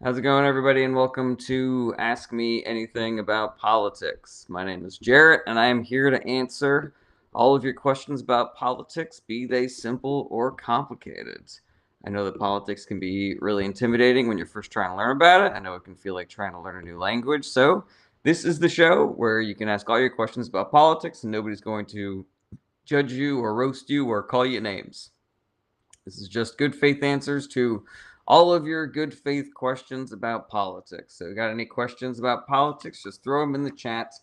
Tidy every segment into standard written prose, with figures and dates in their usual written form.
How's it going, everybody, and welcome to Ask Me Anything About Politics. My name is Jarrett, and I am here to answer all of your questions about politics, be they simple or complicated. I know that politics can be really intimidating when you're first trying to learn about it. I know it can feel like trying to learn a new language. So, this is the show where you can ask all your questions about politics, and nobody's going to judge you or roast you or call you names. This is just good faith answers to all of your good faith questions about politics. So, got any questions about politics? Just throw them in the chat.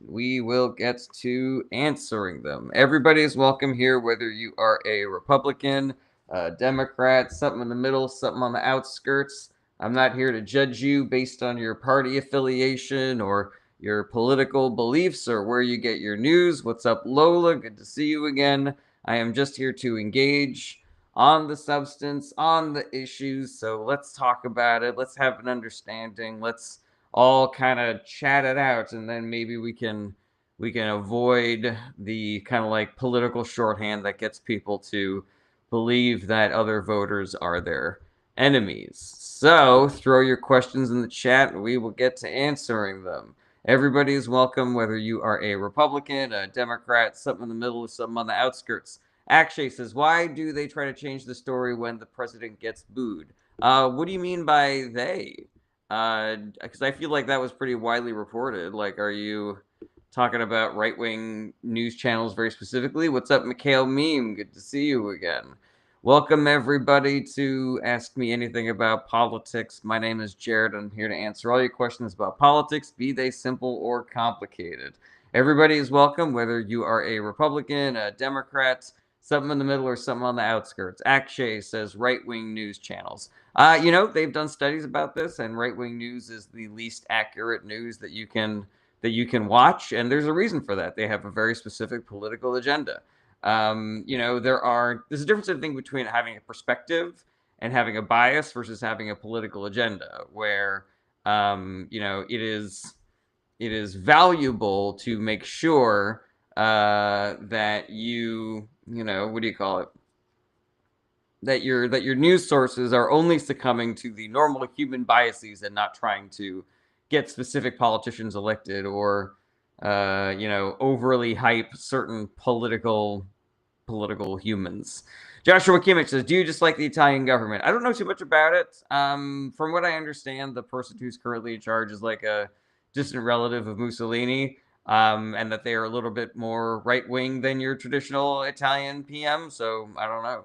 We will get to answering them. Everybody is welcome here, whether you are a Republican, a Democrat, something in the middle, something on the outskirts. I'm not here to judge you based on your party affiliation or your political beliefs or where you get your news. What's up, Lola? Good to see you again. I am just here to engage on the substance, on the issues. So let's talk about it. Let's have an understanding. Let's all kind of chat it out, and then maybe we can avoid the kind of like political shorthand that gets people to believe that other voters are their enemies. So throw your questions in the chat and we will get to answering them. Everybody is welcome, whether you are a Republican, a Democrat, something in the middle, or something on the outskirts. Akshay says, why do they try to change the story when the president gets booed? What do you mean by they? Because I feel like that was pretty widely reported. Like, are you talking about right-wing news channels very specifically? What's up, Mikhail Meme? Good to see you again. Welcome, everybody, to Ask Me Anything About Politics. My name is Jared. I'm here to answer all your questions about politics, be they simple or complicated. Everybody is welcome, whether you are a Republican, a Democrat, something in the middle, or something on the outskirts. Akshay says right-wing news channels. They've done studies about this, and right-wing news is the least accurate news that you can watch, and there's a reason for that. They have a very specific political agenda. There's a difference, I think, between having a perspective and having a bias versus having a political agenda, where it is valuable to make sure that what do you call it? That your news sources are only succumbing to the normal human biases and not trying to get specific politicians elected or overly hype certain political humans. Joshua Kimmich says, "Do you dislike the Italian government?" I don't know too much about it. From what I understand, the person who's currently in charge is like a distant relative of Mussolini, and that they are a little bit more right wing than your traditional Italian PM. So I don't know.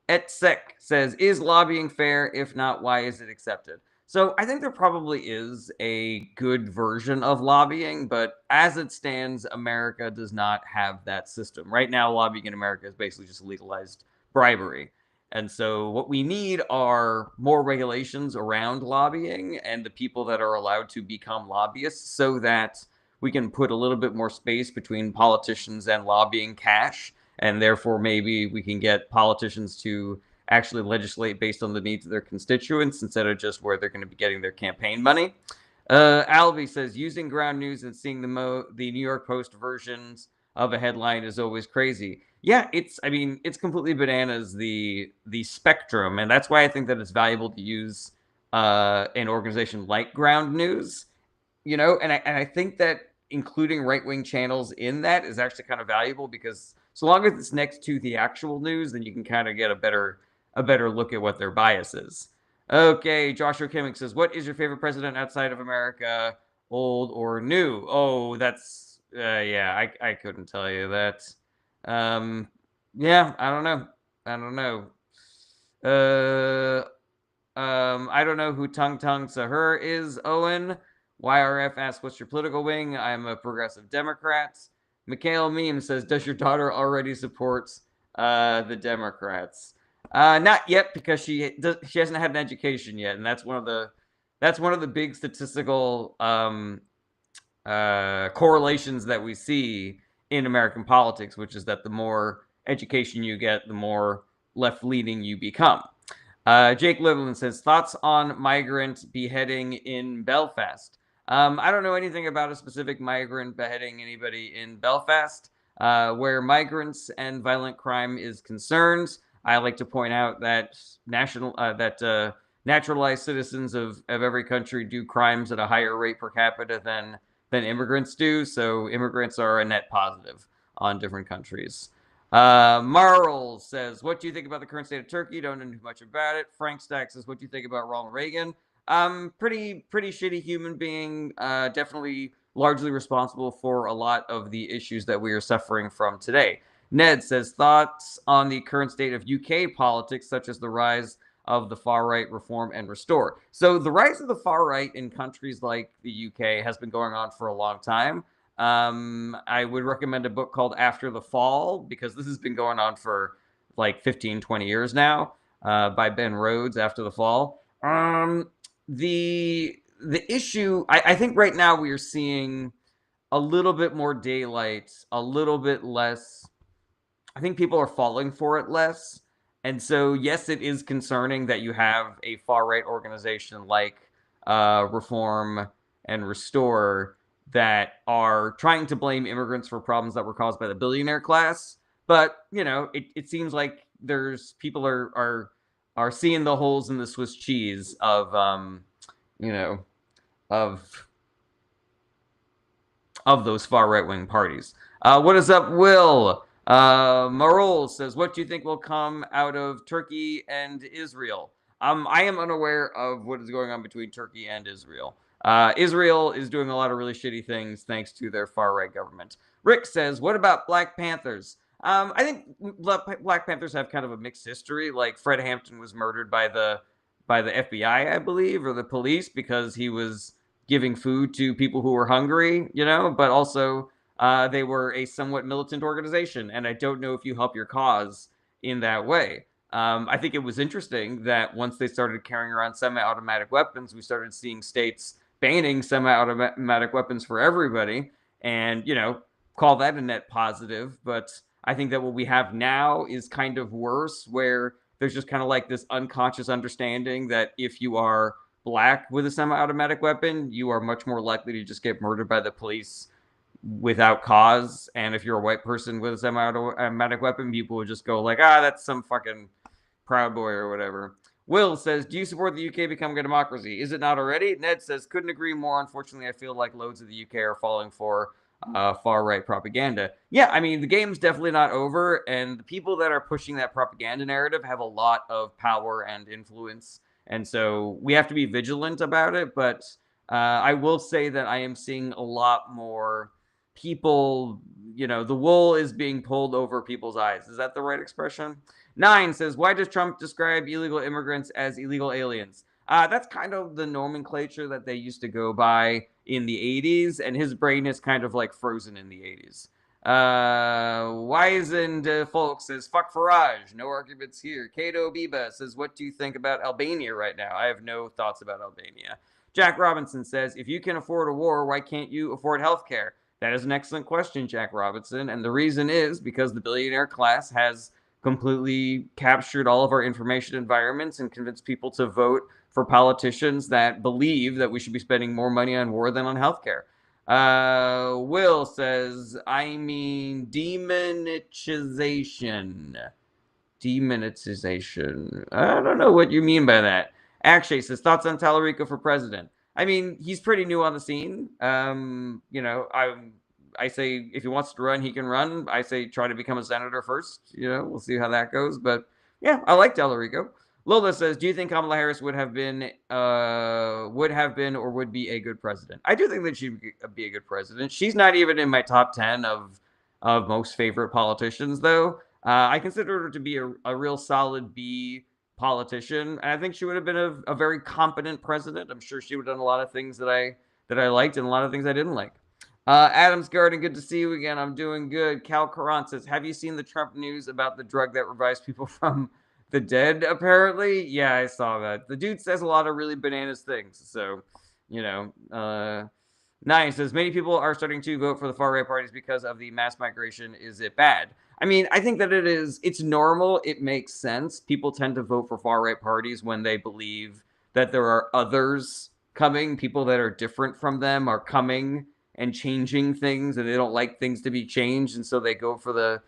Etsec says, "Is lobbying fair? If not, why is it accepted?" So I think there probably is a good version of lobbying, but as it stands, America does not have that system. Right now, lobbying in America is basically just legalized bribery. And so what we need are more regulations around lobbying and the people that are allowed to become lobbyists so that we can put a little bit more space between politicians and lobbying cash. And therefore, maybe we can get politicians to actually legislate based on the needs of their constituents instead of just where they're going to be getting their campaign money. Albie says, using ground news and seeing the New York Post versions of a headline is always crazy. Yeah, it's completely bananas, the spectrum, and that's why I think that it's valuable to use an organization like Ground News. And I think that including right-wing channels in that is actually kind of valuable, because so long as it's next to the actual news, then you can kind of get a better look at what their bias is. Okay, Joshua Kimmich says, "What is your favorite president outside of America, old or new?" Oh, that's yeah, I couldn't tell you that. Um, yeah, I don't know. I don't know. I don't know who Tung Tung Sahur is, Owen. YRF asks, "What's your political wing?" I'm a progressive Democrat. Mikhail Meme says, "Does your daughter already support the Democrats?" Not yet, because she hasn't had an education yet, and that's one of the big statistical correlations that we see in American politics, which is that the more education you get, the more left leaning you become. Jake Liveland says, "Thoughts on migrant beheading in Belfast?" I don't know anything about a specific migrant beheading anybody in Belfast. Where migrants and violent crime is concerned, I like to point out that naturalized citizens of every country do crimes at a higher rate per capita than immigrants do. So immigrants are a net positive on different countries. Marl says, what do you think about the current state of Turkey? Don't know much about it. Frank Stack says, what do you think about Ronald Reagan? Pretty shitty human being. Definitely largely responsible for a lot of the issues that we are suffering from today. Ned says, thoughts on the current state of UK politics, such as the rise of the far right, reform and restore. So the rise of the far right in countries like the UK has been going on for a long time. I would recommend a book called After the Fall, because this has been going on for like 15, 20 years now, by Ben Rhodes, After the Fall. The issue, I think right now we are seeing a little bit more daylight, a little bit less. I think people are falling for it less. And so, yes, it is concerning that you have a far right organization like Reform and Restore that are trying to blame immigrants for problems that were caused by the billionaire class. But it seems like there's people are seeing the holes in the Swiss cheese of of those far right wing parties. What is up, Will? Marol says, what do you think will come out of Turkey and Israel? I am unaware of what is going on between Turkey and Israel. Israel is doing a lot of really shitty things thanks to their far-right government. Rick says, what about Black Panthers? I think Black Panthers have kind of a mixed history. Like, Fred Hampton was murdered by the FBI, I believe, or the police, because he was giving food to people who were hungry, but also they were a somewhat militant organization, and I don't know if you help your cause in that way. I think it was interesting that once they started carrying around semi-automatic weapons, we started seeing states banning semi-automatic weapons for everybody, and call that a net positive. But I think that what we have now is kind of worse, where there's just kind of like this unconscious understanding that if you are Black with a semi-automatic weapon, you are much more likely to just get murdered by the police without cause. And if you're a white person with a semi-automatic weapon, people would just go like, that's some fucking Proud Boy or whatever. Will says, do you support the UK becoming a democracy? Is it not already? Ned says, couldn't agree more. Unfortunately, I feel like loads of the UK are falling for far-right propaganda. Yeah, I mean, the game's definitely not over, and the people that are pushing that propaganda narrative have a lot of power and influence, and so we have to be vigilant about it. But I will say that I am seeing a lot more people, the wool is being pulled over people's eyes. Is that the right expression? 9 says, why does Trump describe illegal immigrants as illegal aliens? That's kind of the nomenclature that they used to go by in the 80s, and his brain is kind of like frozen in the 80s. Wizened Folk says, fuck Farage. No arguments here. Kato Biba says, what do you think about Albania right now? I have no thoughts about Albania. Jack Robinson says, if you can afford a war, why can't you afford healthcare? That is an excellent question, Jack Robinson. And the reason is because the billionaire class has completely captured all of our information environments and convinced people to vote for politicians that believe that we should be spending more money on war than on healthcare. Will says, I mean, demonetization. Demonetization. I don't know what you mean by that. Akshay says, thoughts on Tallarico for president? I mean, he's pretty new on the scene. I say if he wants to run, he can run. I say try to become a senator first. We'll see how that goes. But yeah, I like Tallarico. Lola says, do you think Kamala Harris would have been or would be a good president? I do think that she'd be a good president. She's not even in my top 10 of most favorite politicians, though. I consider her to be a real solid B politician, and I think she would have been a very competent president. I'm sure she would have done a lot of things that I liked and a lot of things I didn't like. Adams Garden, good to see you again. I'm doing good. Cal Karan says, have you seen the Trump news about the drug that revives people from the dead, apparently? Yeah, I saw that. The dude says a lot of really bananas things. So, 9 says, many people are starting to vote for the far-right parties because of the mass migration. Is it bad? I mean, I think that it's normal. It makes sense. People tend to vote for far-right parties when they believe that there are others coming, people that are different from them are coming and changing things, and they don't like things to be changed, and so they go for the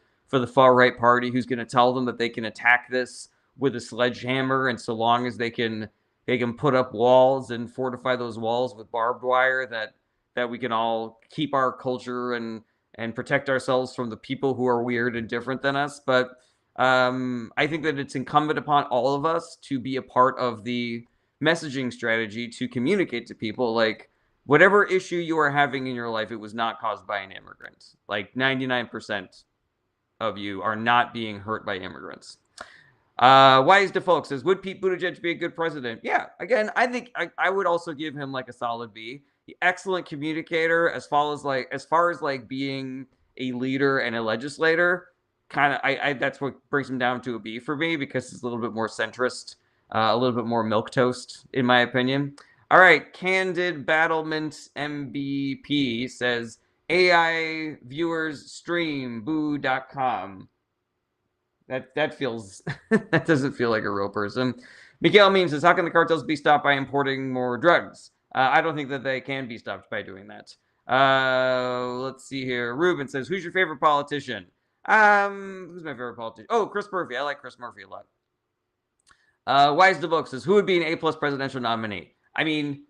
far-right party who's going to tell them that they can attack this with a sledgehammer, and so long as they can they can put up walls and fortify those walls with barbed wire that we can all keep our culture and protect ourselves from the people who are weird and different than us. But I think that it's incumbent upon all of us to be a part of the messaging strategy to communicate to people, like, whatever issue you are having in your life, it was not caused by an immigrant. Like 99% of you are not being hurt by immigrants. Wise DeFolk says, would Pete Buttigieg be a good president? Yeah, again, I think I would also give him like a solid B. Excellent communicator as far as like being a leader and a legislator. Kind of, I that's what brings him down to a B for me, because it's a little bit more centrist, a little bit more milquetoast, in my opinion. All right, Candid Battlement MBP says, AI viewers stream boo.com. That feels that doesn't feel like a real person. Miguel Means says, how can the cartels be stopped by importing more drugs? I don't think that they can be stopped by doing that. Let's see here. Ruben says, who's your favorite politician? Who's my favorite politician? Oh, Chris Murphy. I like Chris Murphy a lot. Wise DeVoe says, who would be an A+ presidential nominee? I mean,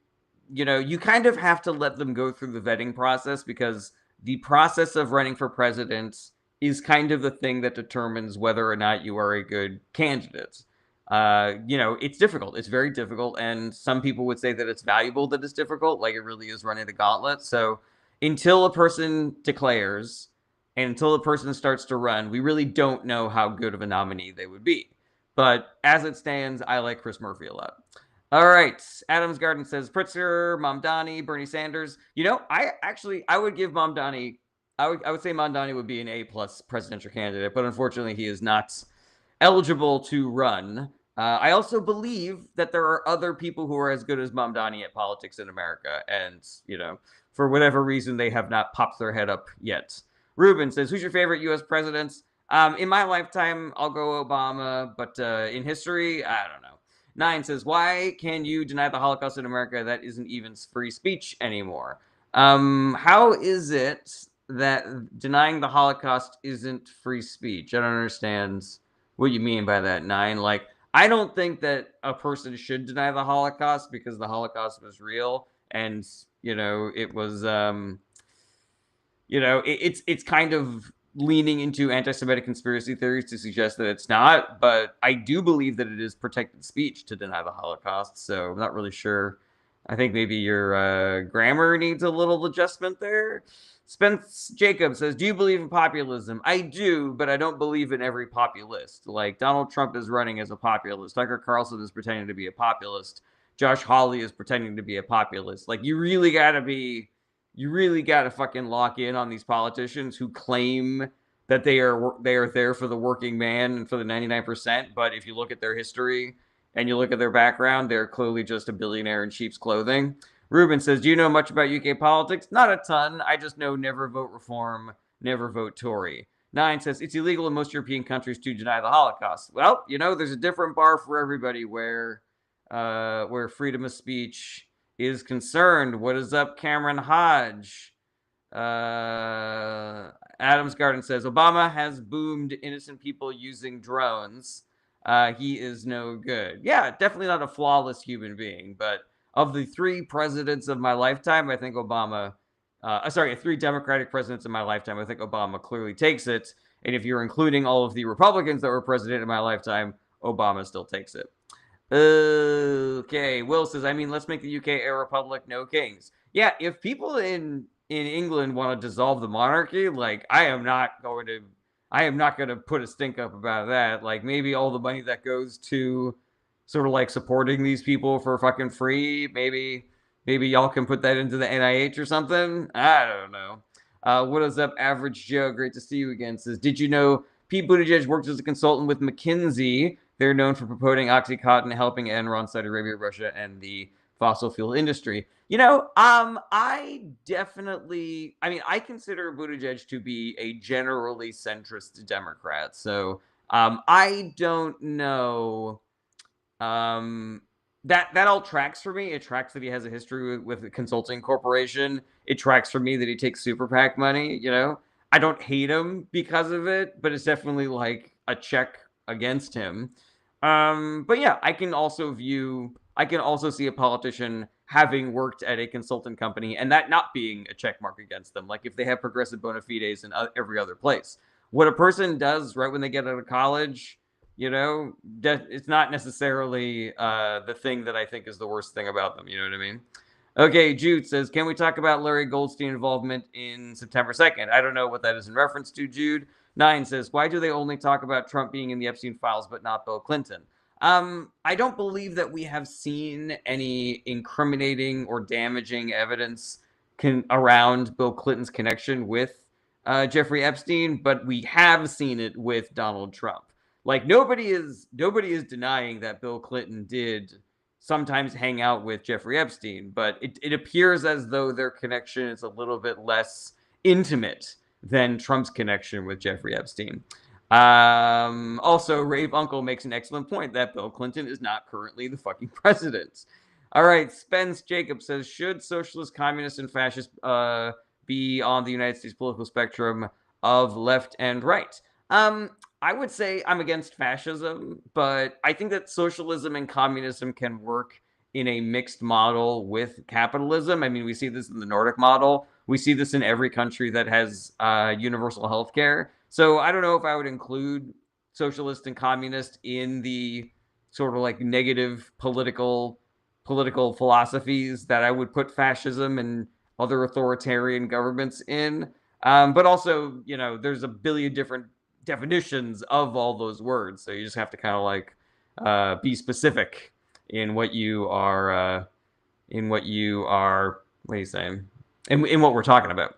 you kind of have to let them go through the vetting process, because the process of running for president is kind of the thing that determines whether or not you are a good candidate. It's difficult. It's very difficult. And some people would say that it's valuable that it's difficult, like it really is running the gauntlet. So until a person declares and until a person starts to run, we really don't know how good of a nominee they would be. But as it stands, I like Chris Murphy a lot. All right. Adams Garden says, Pritzker, Mamdani, Bernie Sanders. I would give Mamdani, I would say Mamdani would be an A+ presidential candidate, but unfortunately he is not eligible to run. I also believe that there are other people who are as good as Mamdani at politics in America, and for whatever reason they have not popped their head up yet. Ruben says, who's your favorite U.S. president? In my lifetime, I'll go Obama, but in history, I don't know. Nine says, why can you deny the Holocaust in America? That isn't even free speech anymore. How is it that denying the Holocaust isn't free speech? I don't understand what you mean by that, Nine. Like, I don't think that a person should deny the Holocaust, because the Holocaust was real, and it was it's kind of leaning into anti-Semitic conspiracy theories to suggest that it's not, but I do believe that it is protected speech to deny the Holocaust, so I'm not really sure. I think maybe your grammar needs a little adjustment there. Spence Jacob says, do you believe in populism? I do, but I don't believe in every populist. Like, Donald Trump is running as a populist. Tucker Carlson is pretending to be a populist. Josh Hawley is pretending to be a populist. Like, you really got to fucking lock in on these politicians who claim that they are there for the working man and for the 99%. But if you look at their history and you look at their background, they're clearly just a billionaire in sheep's clothing. Ruben says, do you know much about UK politics? Not a ton. I just know never vote Reform, never vote Tory. Nine says, it's illegal in most European countries to deny the Holocaust. Well, there's a different bar for everybody where freedom of speech is concerned. What is up, Cameron Hodge? Adams Garden says, Obama has boomed innocent people using drones. He is no good. Yeah, definitely not a flawless human being, but of the three presidents of my lifetime, I think Obama, three Democratic presidents in my lifetime, I think Obama clearly takes it. And if you're including all of the Republicans that were president in my lifetime, Obama still takes it. Okay, Will says, let's make the UK a republic, no kings. Yeah, if people in England want to dissolve the monarchy, like, I am not going to put a stink up about that. Like, maybe all the money that goes to sort of like supporting these people for fucking free, maybe y'all can put that into the NIH or something. I don't know. What is up, Average Joe? Great to see you again. Says, did you know Pete Buttigieg worked as a consultant with McKinsey? They're known for promoting Oxycontin, helping Enron, Saudi Arabia, Russia, and the fossil fuel industry. I consider Buttigieg to be a generally centrist Democrat. So I don't know. That all tracks for me. It tracks that he has a history with a consulting corporation. It tracks for me that he takes super PAC money. I don't hate him because of it, but it's definitely like a check against him. But yeah, I can also see a politician having worked at a consultant company and that not being a check mark against them. Like if they have progressive bona fides in every other place. What a person does right when they get out of college, it's not necessarily the thing that I think is the worst thing about them. You know what I mean? Okay, Jude says, can we talk about Larry Goldstein involvement in September 2nd? I don't know what that is in reference to, Jude. Nine says, why do they only talk about Trump being in the Epstein files but not Bill Clinton? I don't believe that we have seen any incriminating or damaging evidence around Bill Clinton's connection with Jeffrey Epstein, but we have seen it with Donald Trump. Like nobody is denying that Bill Clinton did sometimes hang out with Jeffrey Epstein, but it appears as though their connection is a little bit less intimate than Trump's connection with Jeffrey Epstein. Also, Rave Uncle makes an excellent point that Bill Clinton is not currently the fucking president. All right, Spence Jacob says, should socialists, communists, and fascists be on the United States political spectrum of left and right? I would say I'm against fascism, but I think that socialism and communism can work in a mixed model with capitalism. I mean, we see this in the Nordic model. We see this in every country that has universal health care. So I don't know if I would include socialist and communist in the sort of like negative political philosophies that I would put fascism and other authoritarian governments in. But also, there's a billion different definitions of all those words, so you just have to kind of like be specific in what you are what are you saying in what we're talking about.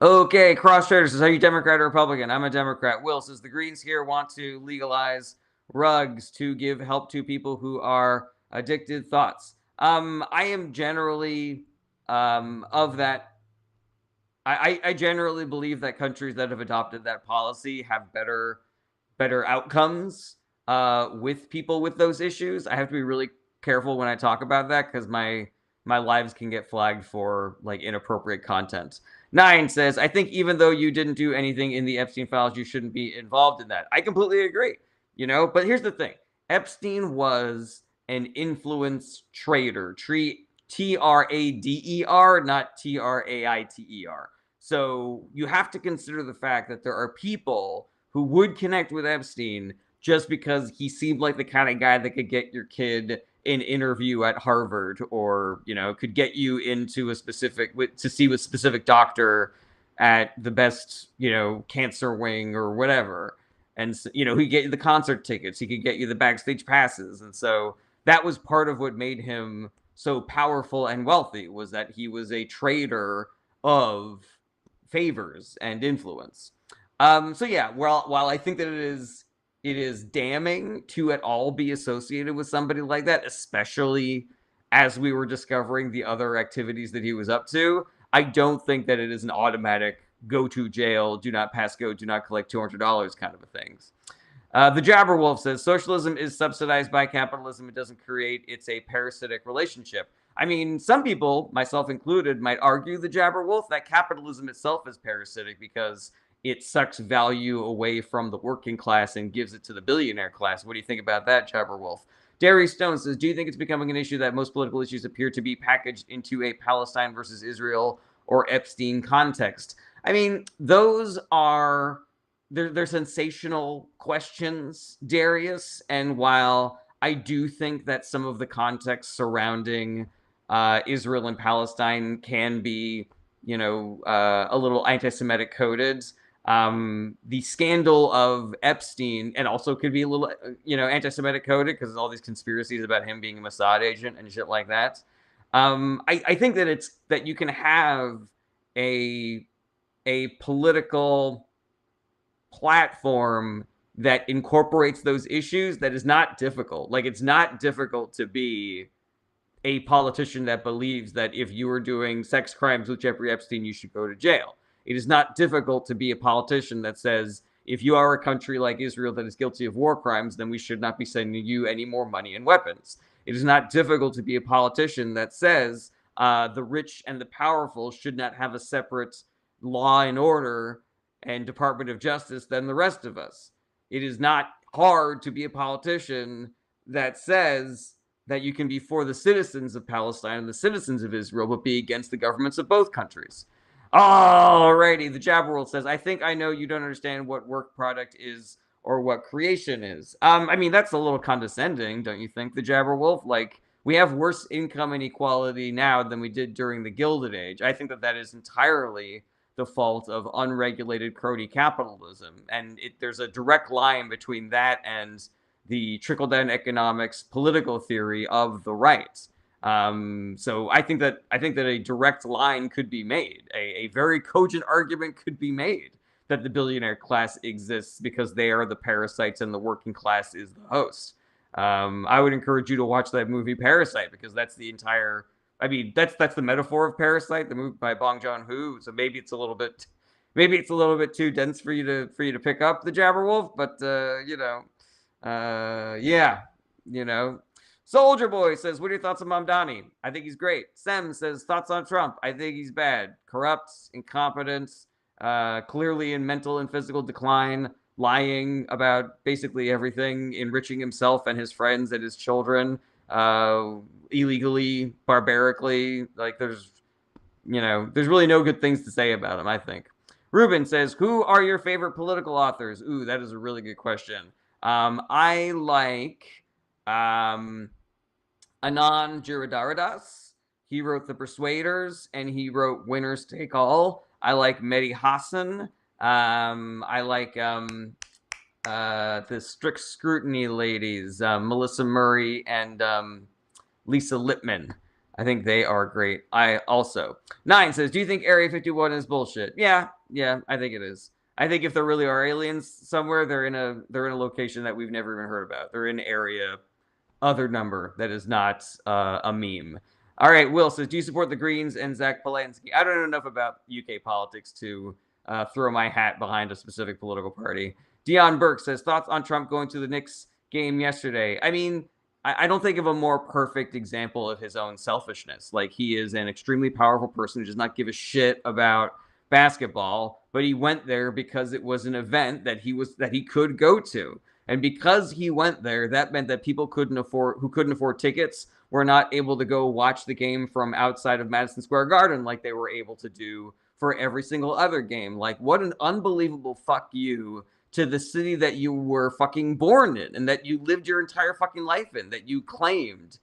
Okay, Cross Trader says, are you Democrat or Republican? I'm a Democrat. Will says, the Greens here want to legalize rugs to give help to people who are addicted. Thoughts? I am generally of that. I generally believe that countries that have adopted that policy have better outcomes with people with those issues. I have to be really careful when I talk about that because my lives can get flagged for like inappropriate content. 9 says, I think even though you didn't do anything in the Epstein files, you shouldn't be involved in that. I completely agree, but here's the thing. Epstein was an influence trader, Trader, not Traiter. So you have to consider the fact that there are people who would connect with Epstein just because he seemed like the kind of guy that could get your kid an interview at Harvard, or could get you into to see a specific doctor at the best cancer wing or whatever, and he'd get you the concert tickets, he could get you the backstage passes, and so that was part of what made him so powerful and wealthy, was that he was a trader of favors and influence. So yeah, while I think that it is damning to at all be associated with somebody like that, especially as we were discovering the other activities that he was up to, I don't think that it is an automatic go to jail, do not pass go, do not collect $200 kind of a thing. The Jabberwolf says, socialism is subsidized by capitalism. It doesn't create, it's a parasitic relationship. I mean, some people, myself included, might argue, the Jabberwolf, that capitalism itself is parasitic because it sucks value away from the working class and gives it to the billionaire class. What do you think about that, Jabberwolf? Derry Stone says, do you think it's becoming an issue that most political issues appear to be packaged into a Palestine versus Israel or Epstein context? I mean, those are, they're sensational questions, Darius. And while I do think that some of the context surrounding Israel and Palestine can be, a little anti-Semitic coded, the scandal of Epstein, and also could be a little, anti-Semitic coded because all these conspiracies about him being a Mossad agent and shit like that. I think that you can have a political platform that incorporates those issues that is not difficult. Like, it's not difficult to be a politician that believes that if you were doing sex crimes with Jeffrey Epstein, you should go to jail. It is not difficult to be a politician that says, if you are a country like Israel that is guilty of war crimes, then we should not be sending you any more money and weapons. It is not difficult to be a politician that says the rich and the powerful should not have a separate law and order and Department of Justice than the rest of us. It is not hard to be a politician that says that you can be for the citizens of Palestine and the citizens of Israel, but be against the governments of both countries. Alrighty, the Jabberwold says, I think I know you don't understand what work product is or what creation is. I mean, that's a little condescending, don't you think, the Jabberwolf? Like, we have worse income inequality now than we did during the Gilded Age. I think that that is entirely the fault of unregulated crony capitalism. And there's a direct line between that and the trickle-down economics political theory of the right. So I think that a direct line could be made. A very cogent argument could be made that the billionaire class exists because they are the parasites and the working class is the host. I would encourage you to watch that movie Parasite, because that's the entire. I mean, that's the metaphor of Parasite, the movie by Bong Joon-ho. So maybe it's a little bit too dense for you to pick up the Jabberwolt, but yeah, Soldier Boy says, what are your thoughts on Mamdani? I think he's great. Sem says, thoughts on Trump? I think he's bad. Corrupt, incompetent, clearly in mental and physical decline, lying about basically everything, enriching himself and his friends and his children, illegally, barbarically. Like, there's really no good things to say about him, I think. Ruben says, who are your favorite political authors? Ooh, that is a really good question. I like Anand Giridharadas. He wrote The Persuaders, and he wrote Winners Take All. I like Mehdi Hasan. I like the Strict Scrutiny ladies, Melissa Murray and Lisa Lippman. I think they are great. I also. 9 says, do you think Area 51 is bullshit? Yeah, I think it is. I think if there really are aliens somewhere, they're in a location that we've never even heard about. They're in area other number that is not a meme. All right, Will says, do you support the Greens and Zach Polanski? I don't know enough about UK politics to throw my hat behind a specific political party. Dion Burke says, thoughts on Trump going to the Knicks game yesterday? I mean, I don't think of a more perfect example of his own selfishness. Like, he is an extremely powerful person who does not give a shit about basketball, but he went there because it was an event that he could go to. And because he went there, that meant that people who couldn't afford tickets were not able to go watch the game from outside of Madison Square Garden like they were able to do for every single other game. Like, what an unbelievable fuck you to the city that you were fucking born in and that you lived your entire fucking life in, that you claimed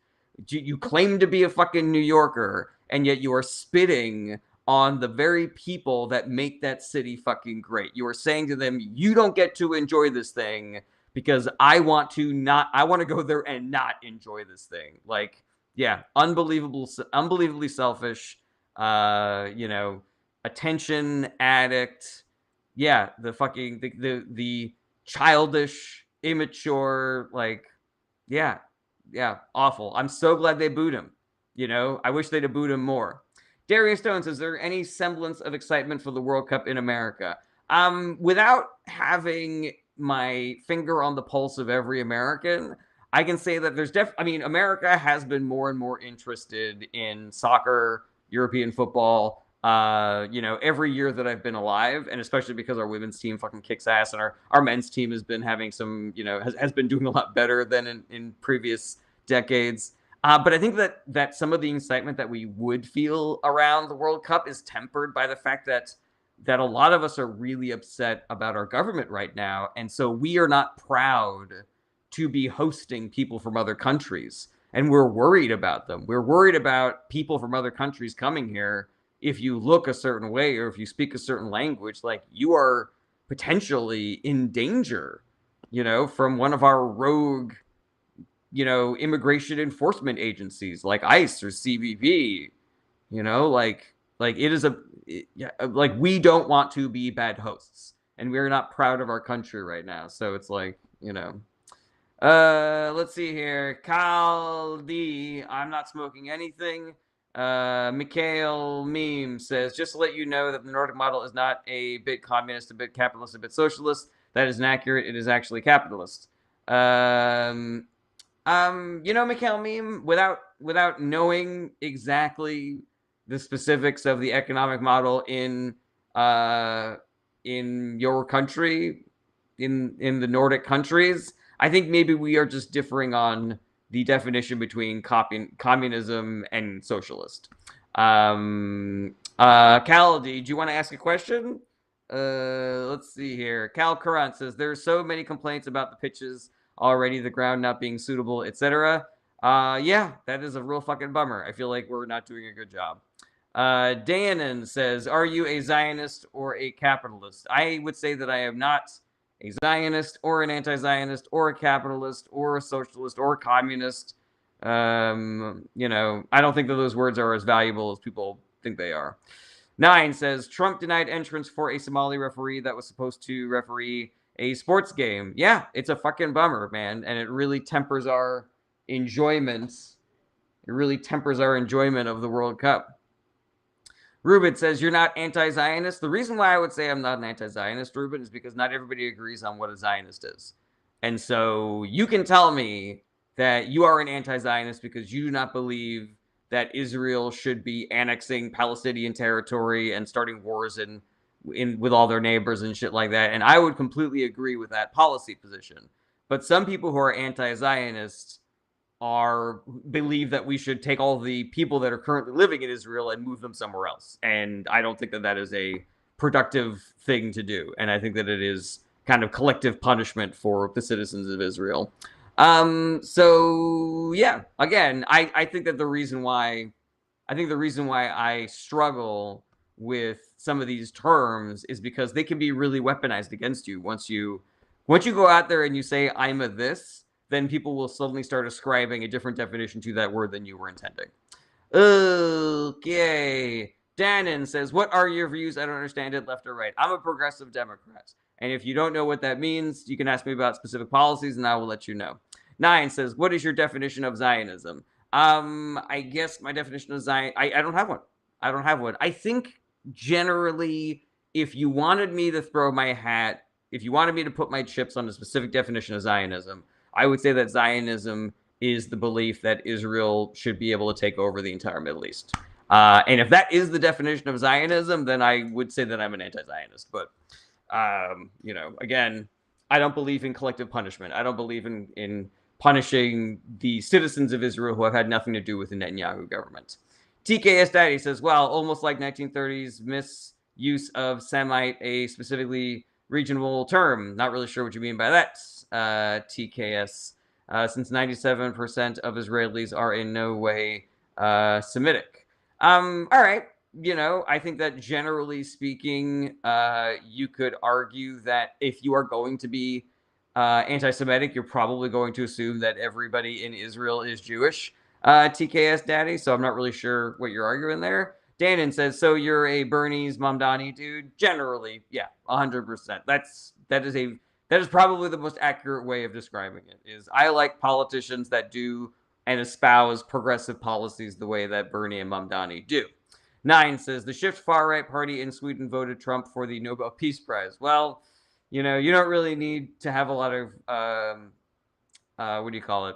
to be a fucking New Yorker, and yet you are spitting on the very people that make that city fucking great. You are saying to them, you don't get to enjoy this thing because I want to go there and not enjoy this thing. Like, yeah, unbelievably selfish, attention addict. Yeah, the childish, immature, like, yeah, awful. I'm so glad they booed him. I wish they'd have booed him more. Darius Stone says, is there any semblance of excitement for the World Cup in America? Without having my finger on the pulse of every American, I can say that there's America has been more and more interested in soccer, European football, every year that I've been alive, and especially because our women's team fucking kicks ass, and our men's team has been having some, has been doing a lot better than in previous decades. But I think that some of the excitement that we would feel around the World Cup is tempered by the fact that a lot of us are really upset about our government right now. And so we are not proud to be hosting people from other countries. And we're worried about them. We're worried about people from other countries coming here. If you look a certain way or if you speak a certain language, like, you are potentially in danger, from one of our rogue, immigration enforcement agencies like ICE or CBP, like it is like, we don't want to be bad hosts, and we're not proud of our country right now. So it's like, let's see here. Kyle D, I'm not smoking anything. Mikhail Meme says, just to let you know that the Nordic model is not a bit communist, a bit capitalist, a bit socialist. That is inaccurate. It is actually capitalist. Mikhail Meme, without knowing exactly the specifics of the economic model in your country, in the Nordic countries, I think maybe we are just differing on the definition between communism and socialist. Caldy, do you want to ask a question? Let's see here. Cal Currant says there's so many complaints about the pitches already, the ground not being suitable, etc. Yeah, that is a real fucking bummer. I feel like we're not doing a good job. Danon says, are you a Zionist or a capitalist? I would say that I am not a Zionist or an anti-Zionist or a capitalist or a socialist or a communist. I don't think that those words are as valuable as people think they are. 9 says, Trump denied entrance for a Somali referee that was supposed to referee a sports game. Yeah, it's a fucking bummer, man. And it really tempers our enjoyment. It really tempers our enjoyment of the World Cup. Ruben says, you're not anti-Zionist. The reason why I would say I'm not an anti-Zionist, Ruben, is because not everybody agrees on what a Zionist is. And so you can tell me that you are an anti-Zionist because you do not believe that Israel should be annexing Palestinian territory and starting wars in with all their neighbors and shit like that. And I would completely agree with that policy position. But some people who are anti-Zionists believe that we should take all the people that are currently living in Israel and move them somewhere else. And I don't think that that is a productive thing to do. And I think that it is kind of collective punishment for the citizens of Israel. So yeah, again, I think that the reason why I struggle with some of these terms is because they can be really weaponized against you once you go out there and you say I'm a this, then people will suddenly start ascribing a different definition to that word than you were intending. Okay. Dannon says, what are your views? I don't understand it, left or right. I'm a progressive Democrat. And if you don't know what that means, you can ask me about specific policies and I will let you know. 9 says, what is your definition of Zionism? I guess my definition of Zion, I don't have one. I don't have one. I think generally, if you wanted me to throw my hat, if you wanted me to put my chips on a specific definition of Zionism, I would say that Zionism is the belief that Israel should be able to take over the entire Middle East. And if that is the definition of Zionism, then I would say that I'm an anti-Zionist. But, again, I don't believe in collective punishment. I don't believe in punishing the citizens of Israel who have had nothing to do with the Netanyahu government. TKS Daddy says, well, almost like 1930s misuse of Semite, a specifically regional term. Not really sure what you mean by that, TKS. Since 97% of Israelis are in no way Semitic. All right. I think that generally speaking, you could argue that if you are going to be anti-Semitic, you're probably going to assume that everybody in Israel is Jewish, TKS Daddy. So I'm not really sure what you're arguing there. Danon says, so you're a Bernie's Mamdani dude? Generally, yeah, 100%. That is probably the most accurate way of describing it. Is I like politicians that do and espouse progressive policies the way that Bernie and Mamdani do. 9 says, the Shift far-right party in Sweden voted Trump for the Nobel Peace Prize. Well, you don't really need to have a lot of, what do you call it?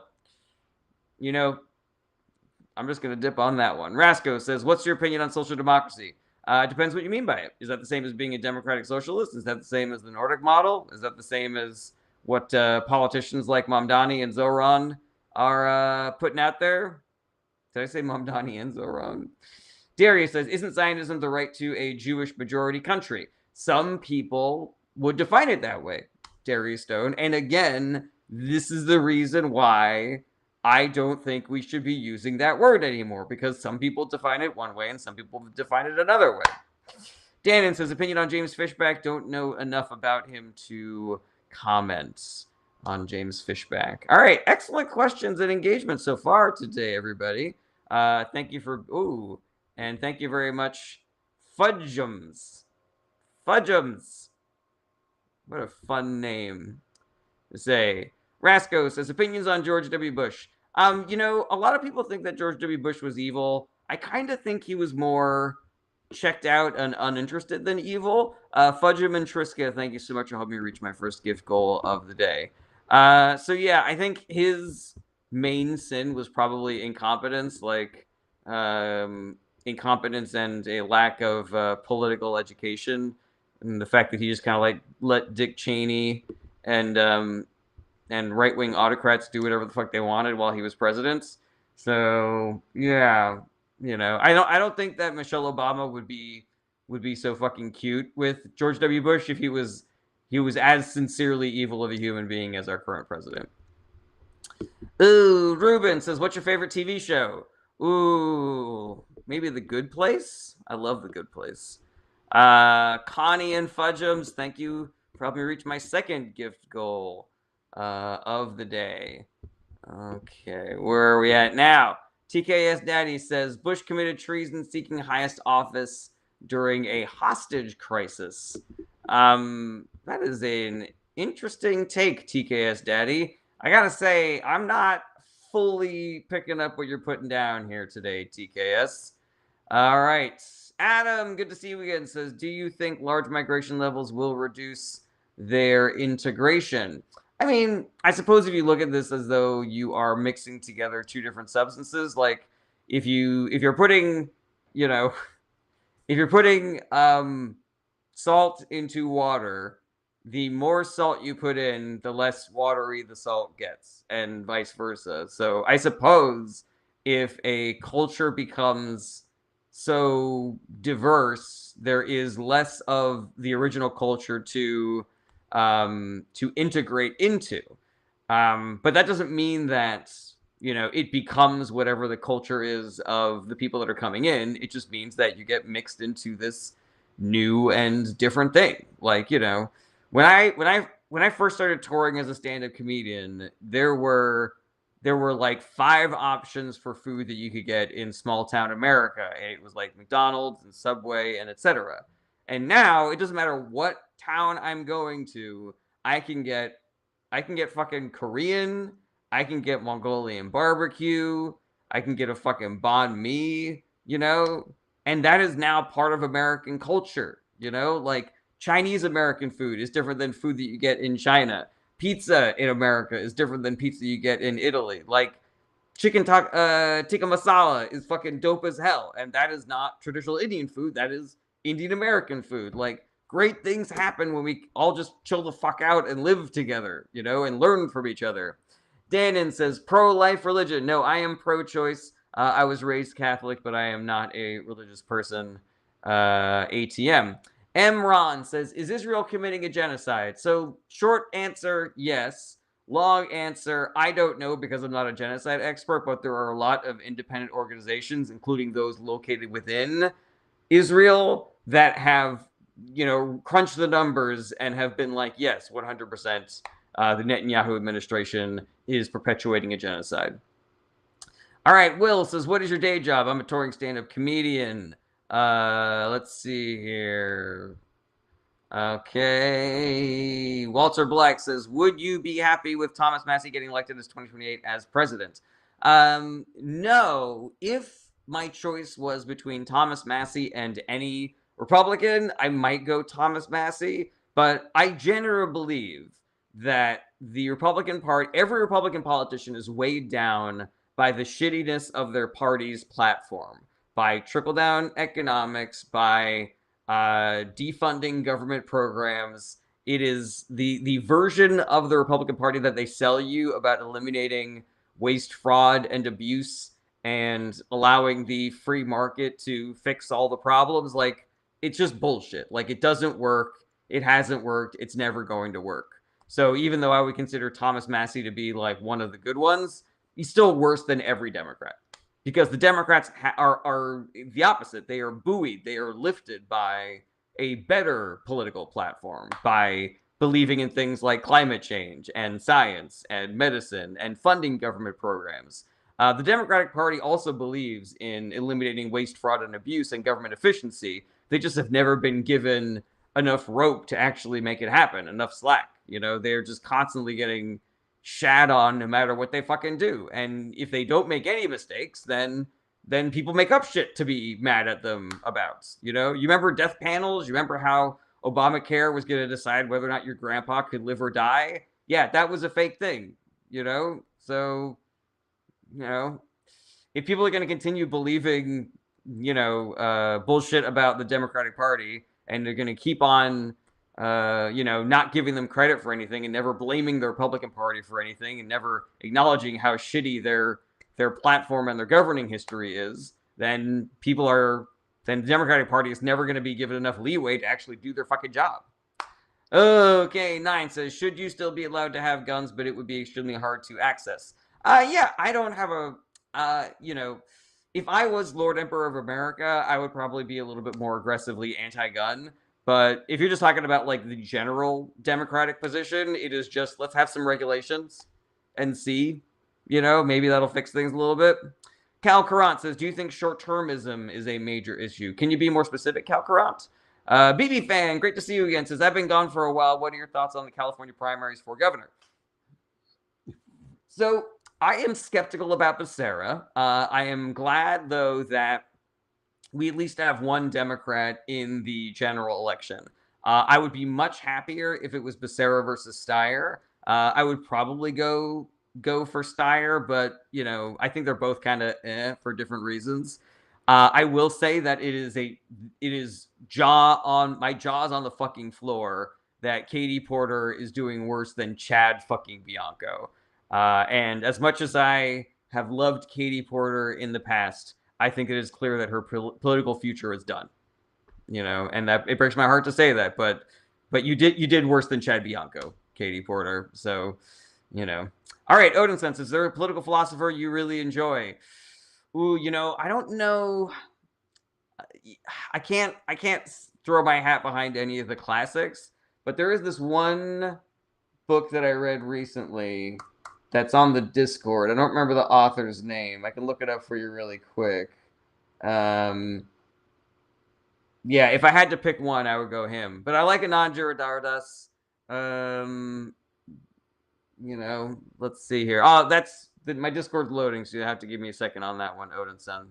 I'm just going to dip on that one. Rasco says, what's your opinion on social democracy? It depends what you mean by it. Is that the same as being a democratic socialist? Is that the same as the Nordic model? Is that the same as what politicians like Mamdani and Zoran are putting out there? Did I say Mamdani and Zoran? Darius says, isn't Zionism the right to a Jewish majority country? Some people would define it that way, Darius Stone. And again, this is the reason why I don't think we should be using that word anymore, because some people define it one way and some people define it another way. Dannon says, opinion on James Fishback. Don't know enough about him to comment on James Fishback. All right, excellent questions and engagement so far today, everybody. Thank you and thank you very much, Fudgems. Fudgems. What a fun name to say. Rasco says, opinions on George W. Bush. A lot of people think that George W. Bush was evil. I kind of think he was more checked out and uninterested than evil. Fudgem and Triska, thank you so much for helping me reach my first gift goal of the day. So yeah, I think his main sin was probably incompetence, incompetence and a lack of political education, and the fact that he just kind of let Dick Cheney and and right-wing autocrats do whatever the fuck they wanted while he was president. So yeah, I don't think that Michelle Obama would be so fucking cute with George W. Bush if he was as sincerely evil of a human being as our current president. Ooh, Ruben says, "What's your favorite TV show?" Ooh, maybe The Good Place. I love The Good Place. Connie and Fudgems, thank you for helping me reach my second gift goal of the day. Okay, where are we at now? TKS Daddy says Bush committed treason seeking highest office during a hostage crisis. That is an interesting take, TKS Daddy. I gotta say, I'm not fully picking up what you're putting down here today, TKS. All right. Adam, good to see you again, says, do you think large migration levels will reduce their integration? I mean, I suppose if you look at this as though you are mixing together two different substances, like if you're putting, you know, if you're putting salt into water, the more salt you put in, the less watery the salt gets, and vice versa. So I suppose if a culture becomes so diverse, there is less of the original culture to integrate into. But that doesn't mean that it becomes whatever the culture is of the people that are coming in. It just means that you get mixed into this new and different thing. Like, when I first started touring as a stand-up comedian, there were like 5 options for food that you could get in small town America. And it was like McDonald's and Subway and etc. And now it doesn't matter what town I'm going to, I can get fucking Korean, I can get Mongolian barbecue, I can get a fucking banh mi. And that is now part of American culture. Like Chinese American food is different than food that you get in China. Pizza in America is different than pizza you get in Italy. Like tikka masala is fucking dope as hell, and that is not traditional Indian food. That is Indian American food. Like great things happen when we all just chill the fuck out and live together, and learn from each other. Danon says pro-life religion. No, I am pro-choice. I was raised Catholic, but I am not a religious person. ATM. Emron says, is Israel committing a genocide? So, short answer, yes. Long answer, I don't know because I'm not a genocide expert, but there are a lot of independent organizations, including those located within Israel, that have, crunched the numbers and have been like, yes, 100%, the Netanyahu administration is perpetuating a genocide. All right, Will says, what is your day job? I'm a touring stand-up comedian. Let's see here. Okay. Walter Black says, would you be happy with Thomas Massie getting elected as 2028 as president? No. If my choice was between Thomas Massie and any Republican, I might go Thomas Massie. But I generally believe that the Republican Party, every Republican politician is weighed down by the shittiness of their party's platform, by trickle-down economics, by defunding government programs. It is the version of the Republican Party that they sell you about eliminating waste, fraud, and abuse and allowing the free market to fix all the problems. Like, it's just bullshit. Like, it doesn't work. It hasn't worked. It's never going to work. So even though I would consider Thomas Massie to be like one of the good ones, he's still worse than every Democrat. Because the Democrats are the opposite. They are buoyed. They are lifted by a better political platform, by believing in things like climate change and science and medicine and funding government programs. The Democratic Party also believes in eliminating waste, fraud, and abuse and government efficiency. They just have never been given enough rope to actually make it happen, enough slack. They're just constantly getting shat on no matter what they fucking do. And if they don't make any mistakes, then people make up shit to be mad at them about. You remember death panels? You remember how Obamacare was going to decide whether or not your grandpa could live or die? Yeah, that was a fake thing. So, if people are going to continue believing, bullshit about the Democratic Party, and they're going to keep on not giving them credit for anything and never blaming the Republican Party for anything and never acknowledging how shitty their platform and their governing history is, then the Democratic Party is never going to be given enough leeway to actually do their fucking job. Okay, 9 says, should you still be allowed to have guns, but it would be extremely hard to access? Yeah, I don't have if I was Lord Emperor of America, I would probably be a little bit more aggressively anti-gun. But if you're just talking about like the general Democratic position, it is just let's have some regulations and see, maybe that'll fix things a little bit. Cal Currant says, do you think short-termism is a major issue? Can you be more specific, Cal Currant? BB Fan, great to see you again, says, I've been gone for a while. What are your thoughts on the California primaries for governor? So I am skeptical about Becerra. I am glad, though, that we at least have one Democrat in the general election. I would be much happier if it was Becerra versus Steyer. I would probably go for Steyer, but I think they're both kind of for different reasons. I will say that it is my jaw's on the fucking floor that Katie Porter is doing worse than Chad fucking Bianco. And as much as I have loved Katie Porter in the past, I think it is clear that her political future is done. And that it breaks my heart to say that, but you did worse than Chad Bianco, Katie Porter. So, All right, Odin Sense, is there a political philosopher you really enjoy? Ooh, I don't know. I can't throw my hat behind any of the classics, but there is this one book that I read recently that's on the Discord. I don't remember the author's name. I can look it up for you really quick. Yeah, if I had to pick one, I would go him. But I like Anand Giridharadas. Let's see here. Oh, my Discord's loading, so you have to give me a second on that one, Odin-san.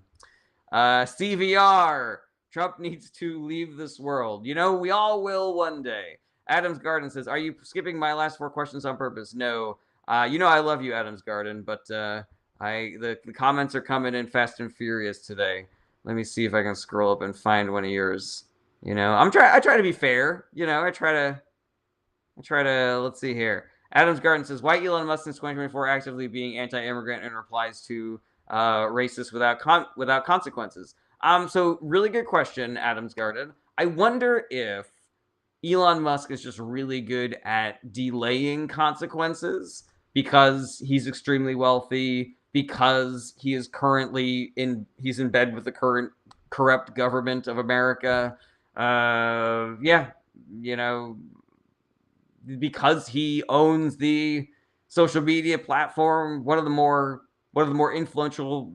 CVR. Trump needs to leave this world. We all will one day. Adams Garden says, are you skipping my last 4 questions on purpose? No. I love you, Adams Garden, but the comments are coming in fast and furious today. Let me see if I can scroll up and find one of yours. I try to be fair. I try to, let's see here. Adams Garden says, why Elon Musk since 2024 actively being anti-immigrant and replies to racist without consequences? So really good question, Adams Garden. I wonder if Elon Musk is just really good at delaying consequences because he's extremely wealthy, because he is currently he's in bed with the current corrupt government of America. Because he owns the social media platform, one of the more influential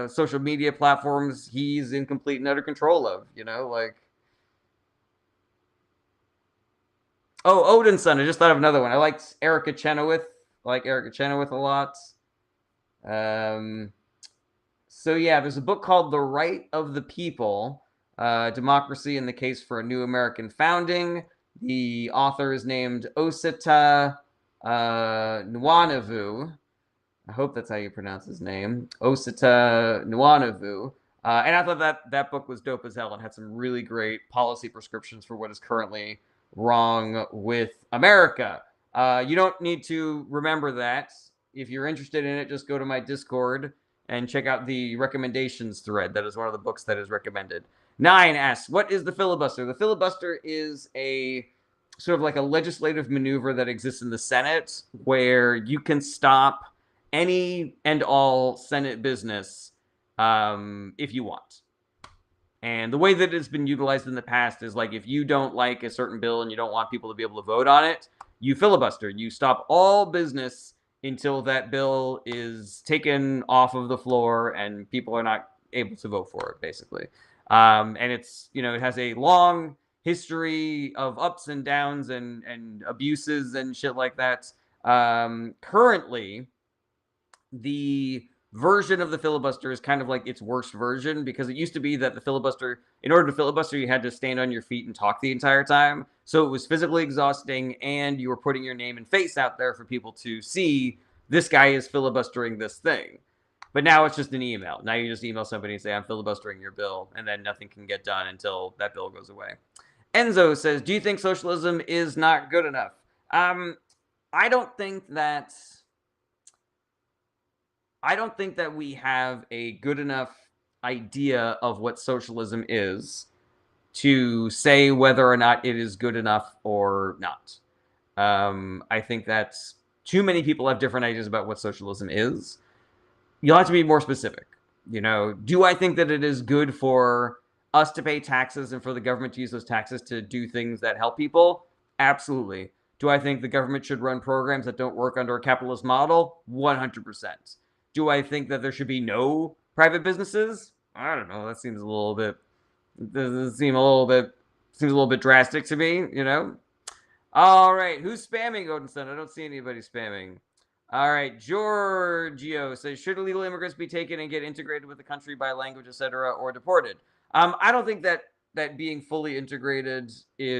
social media platforms he's in complete and utter control of, Oh, Odinson, I just thought of another one. I liked Erica Chenoweth. I like Erica Chenoweth a lot. So yeah, there's a book called The Right of the People, Democracy and the Case for a New American Founding. The author is named Osita Nwanavu. I hope that's how you pronounce his name. Osita Nwanavu. And I thought that book was dope as hell and had some really great policy prescriptions for what is currently wrong with America. You don't need to remember that. If you're interested in it, just go to my Discord and check out the recommendations thread. That is one of the books that is recommended. 9 asks, what is the filibuster? The filibuster is a sort of like a legislative maneuver that exists in the Senate where you can stop any and all Senate business if you want. And the way that it's been utilized in the past is like if you don't like a certain bill and you don't want people to be able to vote on it, you filibuster. You stop all business until that bill is taken off of the floor and people are not able to vote for it, basically. And it's, it has a long history of ups and downs and abuses and shit like that. Currently, the version of the filibuster is kind of like its worst version because it used to be that the filibuster, in order to filibuster, you had to stand on your feet and talk the entire time. So it was physically exhausting and you were putting your name and face out there for people to see this guy is filibustering this thing. But now it's just an email. Now you just email somebody and say, I'm filibustering your bill, and then nothing can get done until that bill goes away. Enzo says, do you think socialism is not good enough? I don't think that we have a good enough idea of what socialism is to say whether or not it is good enough or not. I think that too many people have different ideas about what socialism is. You'll have to be more specific. Do I think that it is good for us to pay taxes and for the government to use those taxes to do things that help people? Absolutely. Do I think the government should run programs that don't work under a capitalist model? 100%. Do I think that there should be no private businesses? I don't know. That seems a little bit drastic to me. All right, who's spamming, Odinson? I don't see anybody spamming. All right, Giorgio says, should illegal immigrants be taken and get integrated with the country by language, etc., or deported? I don't think that being fully integrated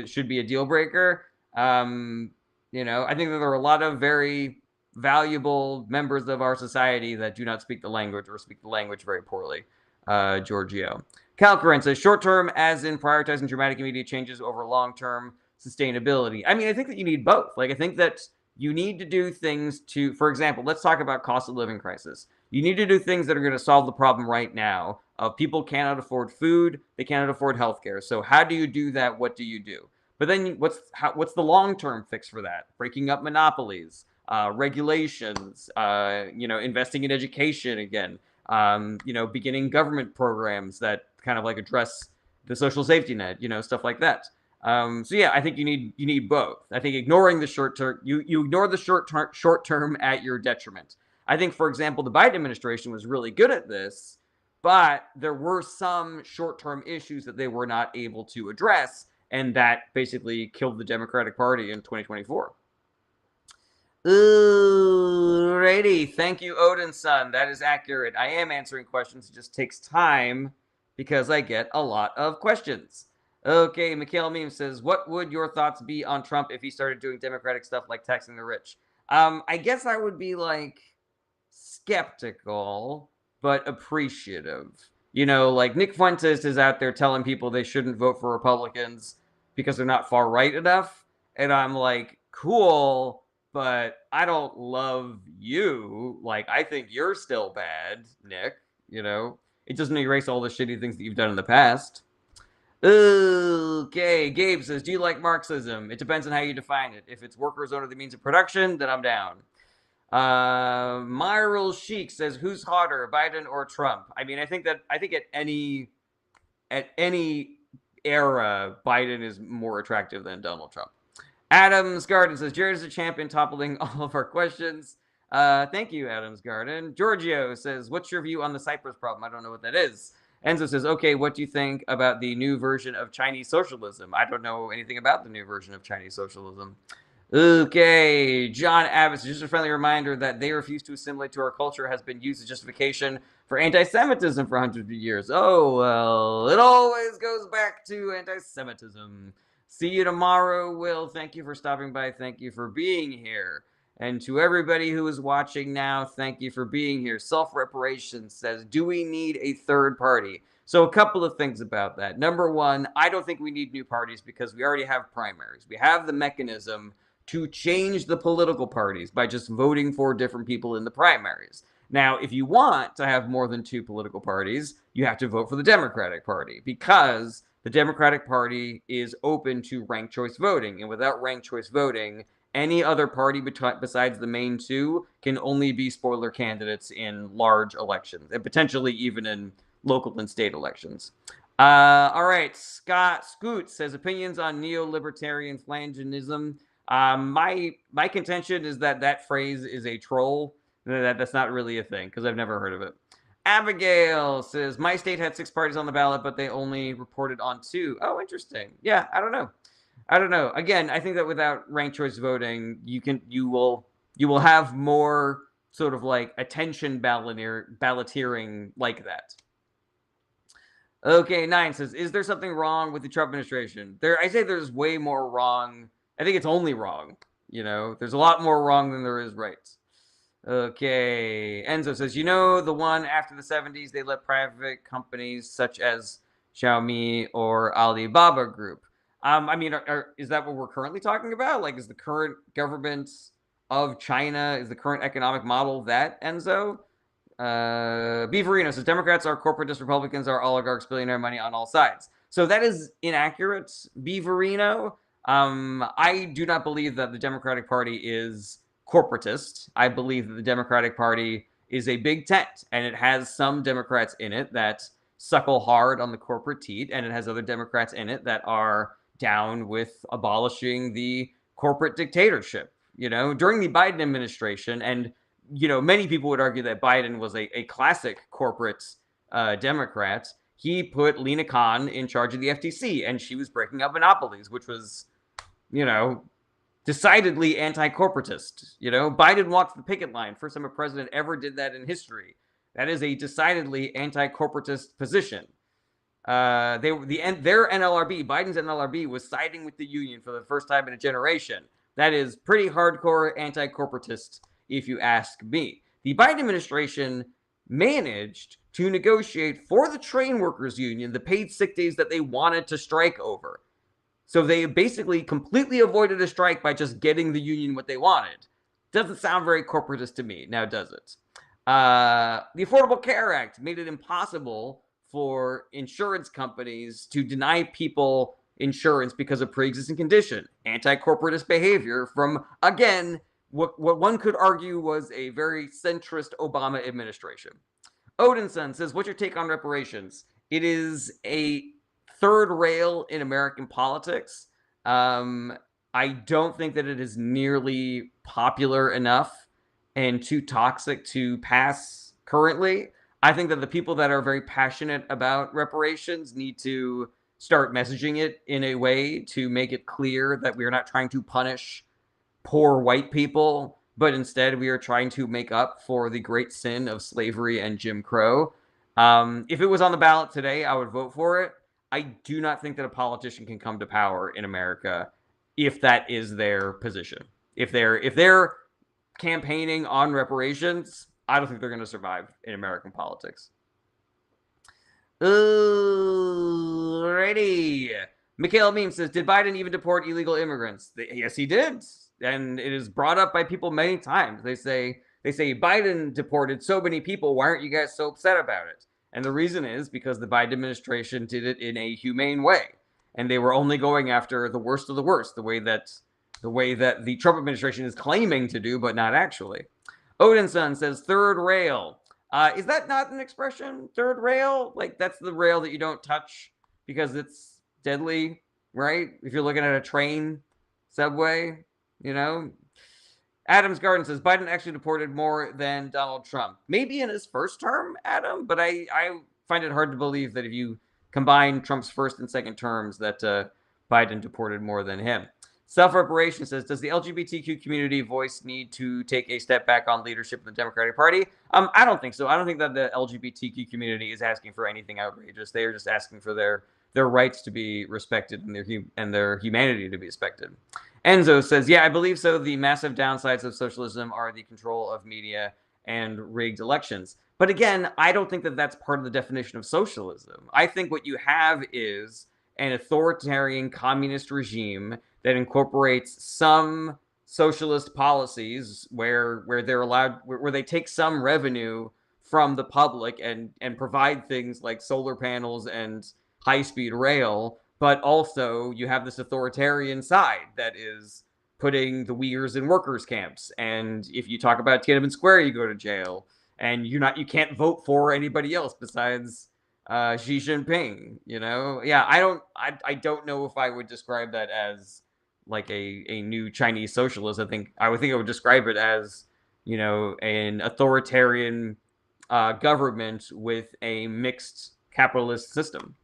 should be a deal breaker. I think that there are a lot of very valuable members of our society that do not speak the language or speak the language very poorly. Giorgio. Calcaran says, short term, as in prioritizing dramatic immediate changes over long term sustainability. I mean, I think that you need both. I think that you need to do things to, for example, let's talk about cost of living crisis. You need to do things that are going to solve the problem right now of people cannot afford food, they cannot afford healthcare. So how do you do that? What do you do? But then what's the long-term fix for that? Breaking up monopolies, regulations, investing in education again, beginning government programs that kind of address the social safety net, stuff like that. So yeah, I think you need both. I think ignoring the short term, you ignore the short term at your detriment. I think, for example, the Biden administration was really good at this, but there were some short term issues that they were not able to address, and that basically killed the Democratic Party in 2024. Alrighty, thank you, Odin's son. That is accurate. I am answering questions. It just takes time because I get a lot of questions. Okay, Mikhail Meme says, what would your thoughts be on Trump if he started doing Democratic stuff like taxing the rich? I guess I would be skeptical, but appreciative. Nick Fuentes is out there telling people they shouldn't vote for Republicans because they're not far right enough. And I'm like, cool, but I don't love you. I think you're still bad, Nick. It doesn't erase all the shitty things that you've done in the past. Okay, Gabe says, do you like Marxism? It depends on how you define it. If it's workers own the means of production, then I'm down. Myral Sheik says, who's hotter, Biden or Trump? I mean, I think at any era, Biden is more attractive than Donald Trump. Adams Garden says, Jared is a champion, toppling all of our questions. Thank you, Adams Garden. Giorgio says, what's your view on the Cyprus problem? I don't know what that is. Enzo says, okay, what do you think about the new version of Chinese socialism? I don't know anything about the new version of Chinese socialism. Okay, John Abbott, just a friendly reminder that they refuse to assimilate to our culture has been used as justification for anti-Semitism for hundreds of years. Oh, well, it always goes back to anti-Semitism. See you tomorrow, Will. Thank you for stopping by. Thank you for being here. And to everybody who is watching now, thank you for being here. Self-Reparation says, do we need a third party? So a couple of things about that. Number one, I don't think we need new parties because we already have primaries. We have the mechanism to change the political parties by just voting for different people in the primaries. Now, if you want to have more than two political parties, you have to vote for the Democratic Party because the Democratic Party is open to ranked choice voting. And without ranked choice voting, any other party besides the main two can only be spoiler candidates in large elections and potentially even in local and state elections. All right, Scott Scoot says opinions on neo-libertarian flangism. My contention is that phrase is a troll. That's not really a thing because I've never heard of it. Abigail says my state had 6 parties on the ballot, but they only reported on 2. Oh, interesting. Yeah, I don't know. Again, I think that without ranked choice voting, you will have more sort of attention balloteering like that. Okay, 9 says, is there something wrong with the Trump administration? I say there's way more wrong. I think it's only wrong. There's a lot more wrong than there is right. Okay, Enzo says, the one after the 70s, they let private companies such as Xiaomi or Alibaba Group. I mean, is that what we're currently talking about? Like, is the current government of China, is the current economic model that, Enzo? Beaverino says Democrats are corporatists, Republicans are oligarchs, billionaire money on all sides. So that is inaccurate, Beaverino. I do not believe that the Democratic Party is corporatist. I believe that the Democratic Party is a big tent, and it has some Democrats in it that suckle hard on the corporate teat, and it has other Democrats in it that are down with abolishing the corporate dictatorship. You know, during the Biden administration, and many people would argue that Biden was a classic corporate Democrat. He put Lina Khan in charge of the FTC, and she was breaking up monopolies, which was, decidedly anti-corporatist. Biden walked the picket line. First time a president ever did that in history. That is a decidedly anti-corporatist position. Their NLRB, Biden's NLRB, was siding with the union for the first time in a generation. That is pretty hardcore anti-corporatist, if you ask me. The Biden administration managed to negotiate for the train workers union the paid sick days that they wanted to strike over. So they basically completely avoided a strike by just getting the union what they wanted. Doesn't sound very corporatist to me, now does it? The Affordable Care Act made it impossible for insurance companies to deny people insurance because of pre-existing condition. Anti-corporatist behavior from, again, what one could argue was a very centrist Obama administration. Odinson says, what's your take on reparations? It is a third rail in American politics. I don't think that it is nearly popular enough and too toxic to pass currently. I think that the people that are very passionate about reparations need to start messaging it in a way to make it clear that we are not trying to punish poor white people, but instead we are trying to make up for the great sin of slavery and Jim Crow. If it was on the ballot today, I would vote for it. I do not think that a politician can come to power in America if that is their position. If they're campaigning on reparations, I don't think they're going to survive in American politics. Alrighty. Mikhail Meme says, did Biden even deport illegal immigrants? Yes, he did. And it is brought up by people many times. They say Biden deported so many people. Why aren't you guys so upset about it? And the reason is because the Biden administration did it in a humane way. And they were only going after the worst of the worst, the way that the Trump administration is claiming to do, but not actually. Odinson says, third rail. Is that not an expression? Third rail? Like, that's the rail that you don't touch because it's deadly, right? If you're looking at a train, subway, Adam's Garden says, Biden actually deported more than Donald Trump. Maybe in his first term, Adam, but I find it hard to believe that if you combine Trump's first and second terms that Biden deported more than him. Self-Reparation says, does the LGBTQ community voice need to take a step back on leadership of the Democratic Party? I don't think so. I don't think that the LGBTQ community is asking for anything outrageous. They are just asking for their rights to be respected and their humanity to be respected. Enzo says, yeah, I believe so. The massive downsides of socialism are the control of media and rigged elections. But again, I don't think that that's part of the definition of socialism. I think what you have is an authoritarian communist regime that incorporates some socialist policies where they're allowed, where they take some revenue from the public and provide things like solar panels and high-speed rail, but also you have this authoritarian side that is putting the Uyghurs in workers' camps. And if you talk about Tiananmen Square, you go to jail. And you can't vote for anybody else besides Xi Jinping. Yeah, I don't know if I would describe that as like a new Chinese socialist. I would think I would describe it as an authoritarian government with a mixed capitalist system.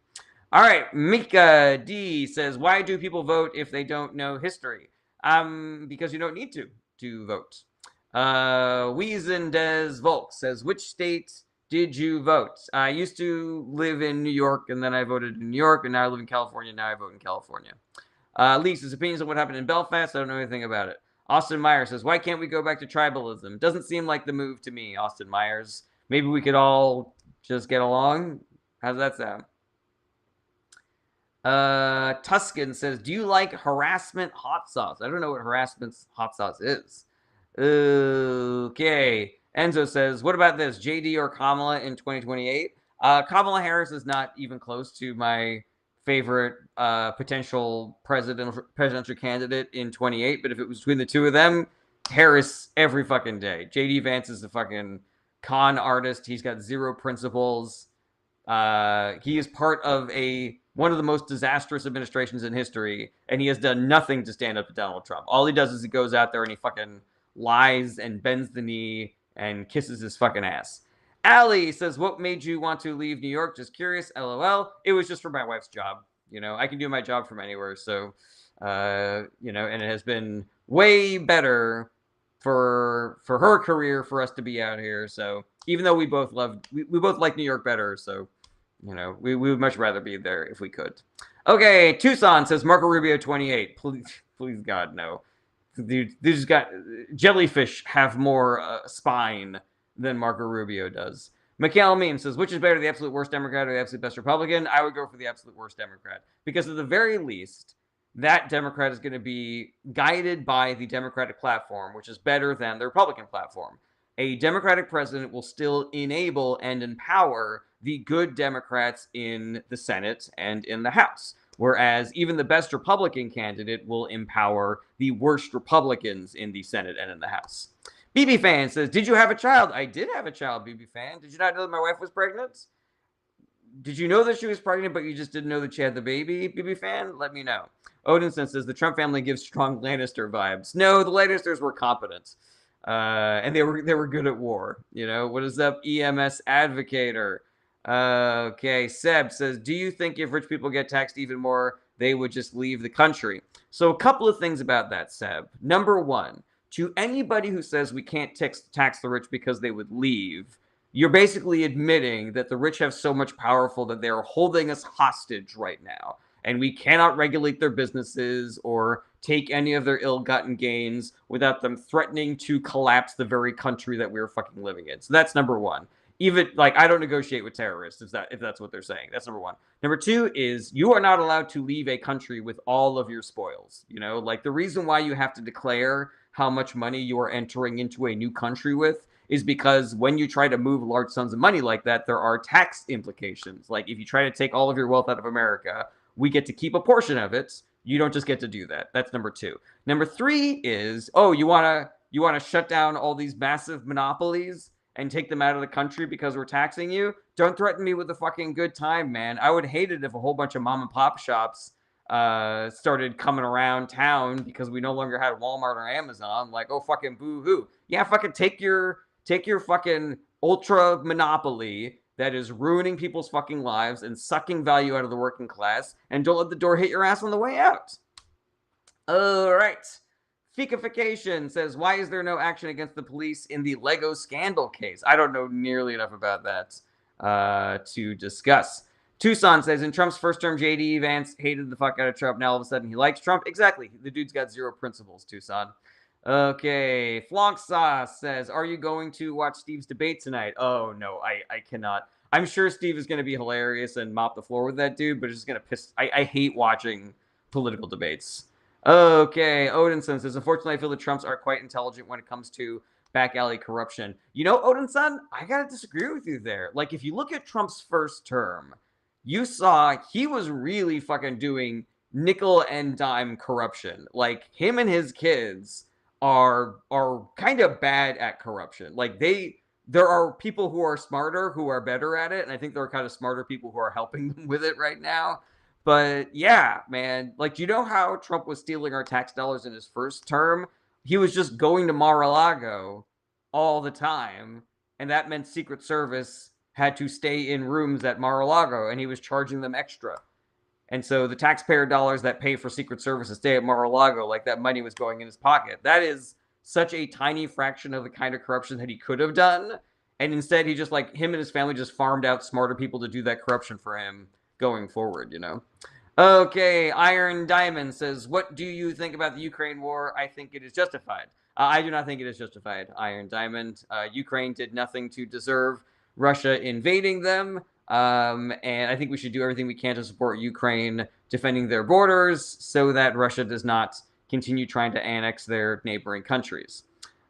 All right, Mika D says, why do people vote if they don't know history? Because you don't need to vote. Wiesen Des Volk says, which state did you vote? I used to live in New York, and then I voted in New York, and now I live in California, now I vote in California. Lisa's opinions on what happened in Belfast, I don't know anything about it. Austin Myers says, why can't we go back to tribalism? Doesn't seem like the move to me, Austin Myers. Maybe we could all just get along? How does that sound? Tuscan says, do you like harassment hot sauce? I don't know what harassment hot sauce is. Okay. Enzo says, what about this? JD or Kamala in 2028? Kamala Harris is not even close to my favorite potential presidential candidate in 28, but if it was between the two of them, Harris every fucking day. JD Vance is a fucking con artist. He's got zero principles. He is part of one of the most disastrous administrations in history, and he has done nothing to stand up to Donald Trump. All he does is he goes out there and he fucking lies and bends the knee and kisses his fucking ass. Allie says, what made you want to leave New York? Just curious, LOL. It was just for my wife's job. You know, I can do my job from anywhere. So, you know, and it has been way better for her career for us to be out here. So even though we both like New York better. So, you know, we would much rather be there if we could. Okay, Tucson says Marco Rubio 28. Please God, no. Dude, they just got jellyfish have more spine than Marco Rubio does. Mikhail Meme says, which is better, the absolute worst Democrat or the absolute best Republican? I would go for the absolute worst Democrat. Because at the very least, that Democrat is going to be guided by the Democratic platform, which is better than the Republican platform. A Democratic president will still enable and empower the good Democrats in the Senate and in the House. Whereas even the best Republican candidate will empower the worst Republicans in the Senate and in the House. BB Fan says, did you have a child? I did have a child, BB Fan. Did you not know that my wife was pregnant? Did you know that she was pregnant, but you just didn't know that she had the baby, BB Fan? Let me know. Odinson says, the Trump family gives strong Lannister vibes. No, the Lannisters were competent. And they were good at war. You know, what is up, EMS Advocator? Okay, Seb says, do you think if rich people get taxed even more, they would just leave the country? So a couple of things about that, Seb. Number one, to anybody who says we can't tax the rich because they would leave, you're basically admitting that the rich have so much powerful that they're holding us hostage right now. And we cannot regulate their businesses or take any of their ill-gotten gains without them threatening to collapse the very country that we're fucking living in. So that's number one. Even, like, I don't negotiate with terrorists if that's what they're saying. That's number one. Number two is you are not allowed to leave a country with all of your spoils. You know, like, the reason why you have to declare how much money you are entering into a new country with is because when you try to move large sums of money like that, there are tax implications. Like, if you try to take all of your wealth out of America, we get to keep a portion of it. You don't just get to do that. That's number two. Number three is, oh, you want to shut down all these massive monopolies and take them out of the country because we're taxing you? Don't threaten me with a fucking good time, man. I would hate it if a whole bunch of mom and pop shops started coming around town because we no longer had Walmart or Amazon. Like, oh, fucking boo-hoo. Yeah, fucking take your fucking ultra monopoly that is ruining people's fucking lives and sucking value out of the working class, and don't let the door hit your ass on the way out. All right. Fikification says, why is there no action against the police in the Lego scandal case? I don't know nearly enough about that to discuss. Tucson says, in Trump's first term, J.D. Vance hated the fuck out of Trump. Now all of a sudden he likes Trump. Exactly. The dude's got zero principles, Tucson. Okay. Flonk Sauce says, are you going to watch Steve's debate tonight? Oh, no, I cannot. I'm sure Steve is going to be hilarious and mop the floor with that dude, but it's just going to piss. I hate watching political debates. Okay. Odinson says, unfortunately, I feel the Trumps are quite intelligent when it comes to back alley corruption. You know, Odinson, I got to disagree with you there. Like, if you look at Trump's first term, you saw he was really fucking doing nickel and dime corruption. Like, him and his kids are kind of bad at corruption. Like, there are people who are smarter who are better at it, and I think there are kind of smarter people who are helping them with it right now. But yeah, man, like, do you know how Trump was stealing our tax dollars in his first term? He was just going to Mar-a-Lago all the time, and that meant Secret Service had to stay in rooms at Mar-a-Lago, and he was charging them extra. And so the taxpayer dollars that pay for Secret Service to stay at Mar-a-Lago, like, that money was going in his pocket. That is such a tiny fraction of the kind of corruption that he could have done. And instead, he just, like, him and his family just farmed out smarter people to do that corruption for him going forward, you know? Okay, Iron Diamond says, what do you think about the Ukraine war? I think it is justified. I do not think it is justified, Iron Diamond. Ukraine did nothing to deserve Russia invading them. And I think we should do everything we can to support Ukraine defending their borders so that Russia does not continue trying to annex their neighboring countries.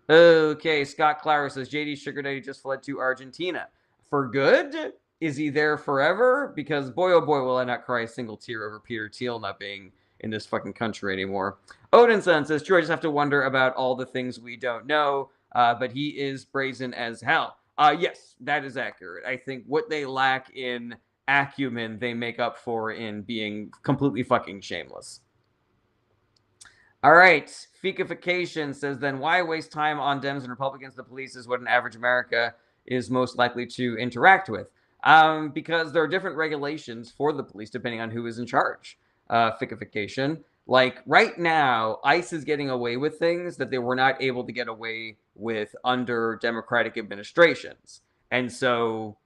Okay, Scott Clara says JD Sugar Daddy just fled to Argentina. For good? Is he there forever? Because boy, oh boy, will I not cry a single tear over Peter Thiel not being in this fucking country anymore. Odinson says, true, I just have to wonder about all the things we don't know, but he is brazen as hell. Yes, that is accurate. I think what they lack in acumen, they make up for in being completely fucking shameless. All right, Fekification says, then why waste time on Dems and Republicans? The police is what an average America is most likely to interact with. Because there are different regulations for the police depending on who is in charge. Fekification. Like right now, ICE is getting away with things that they were not able to get away with under Democratic administrations. And so,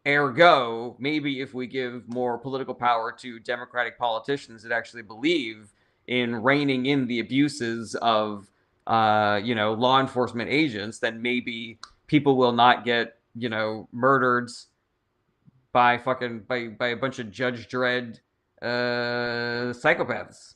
ergo, maybe if we give more political power to Democratic politicians that actually believe in reining in the abuses of, law enforcement agents, then maybe people will not get, murdered by a bunch of Judge Dredd psychopaths.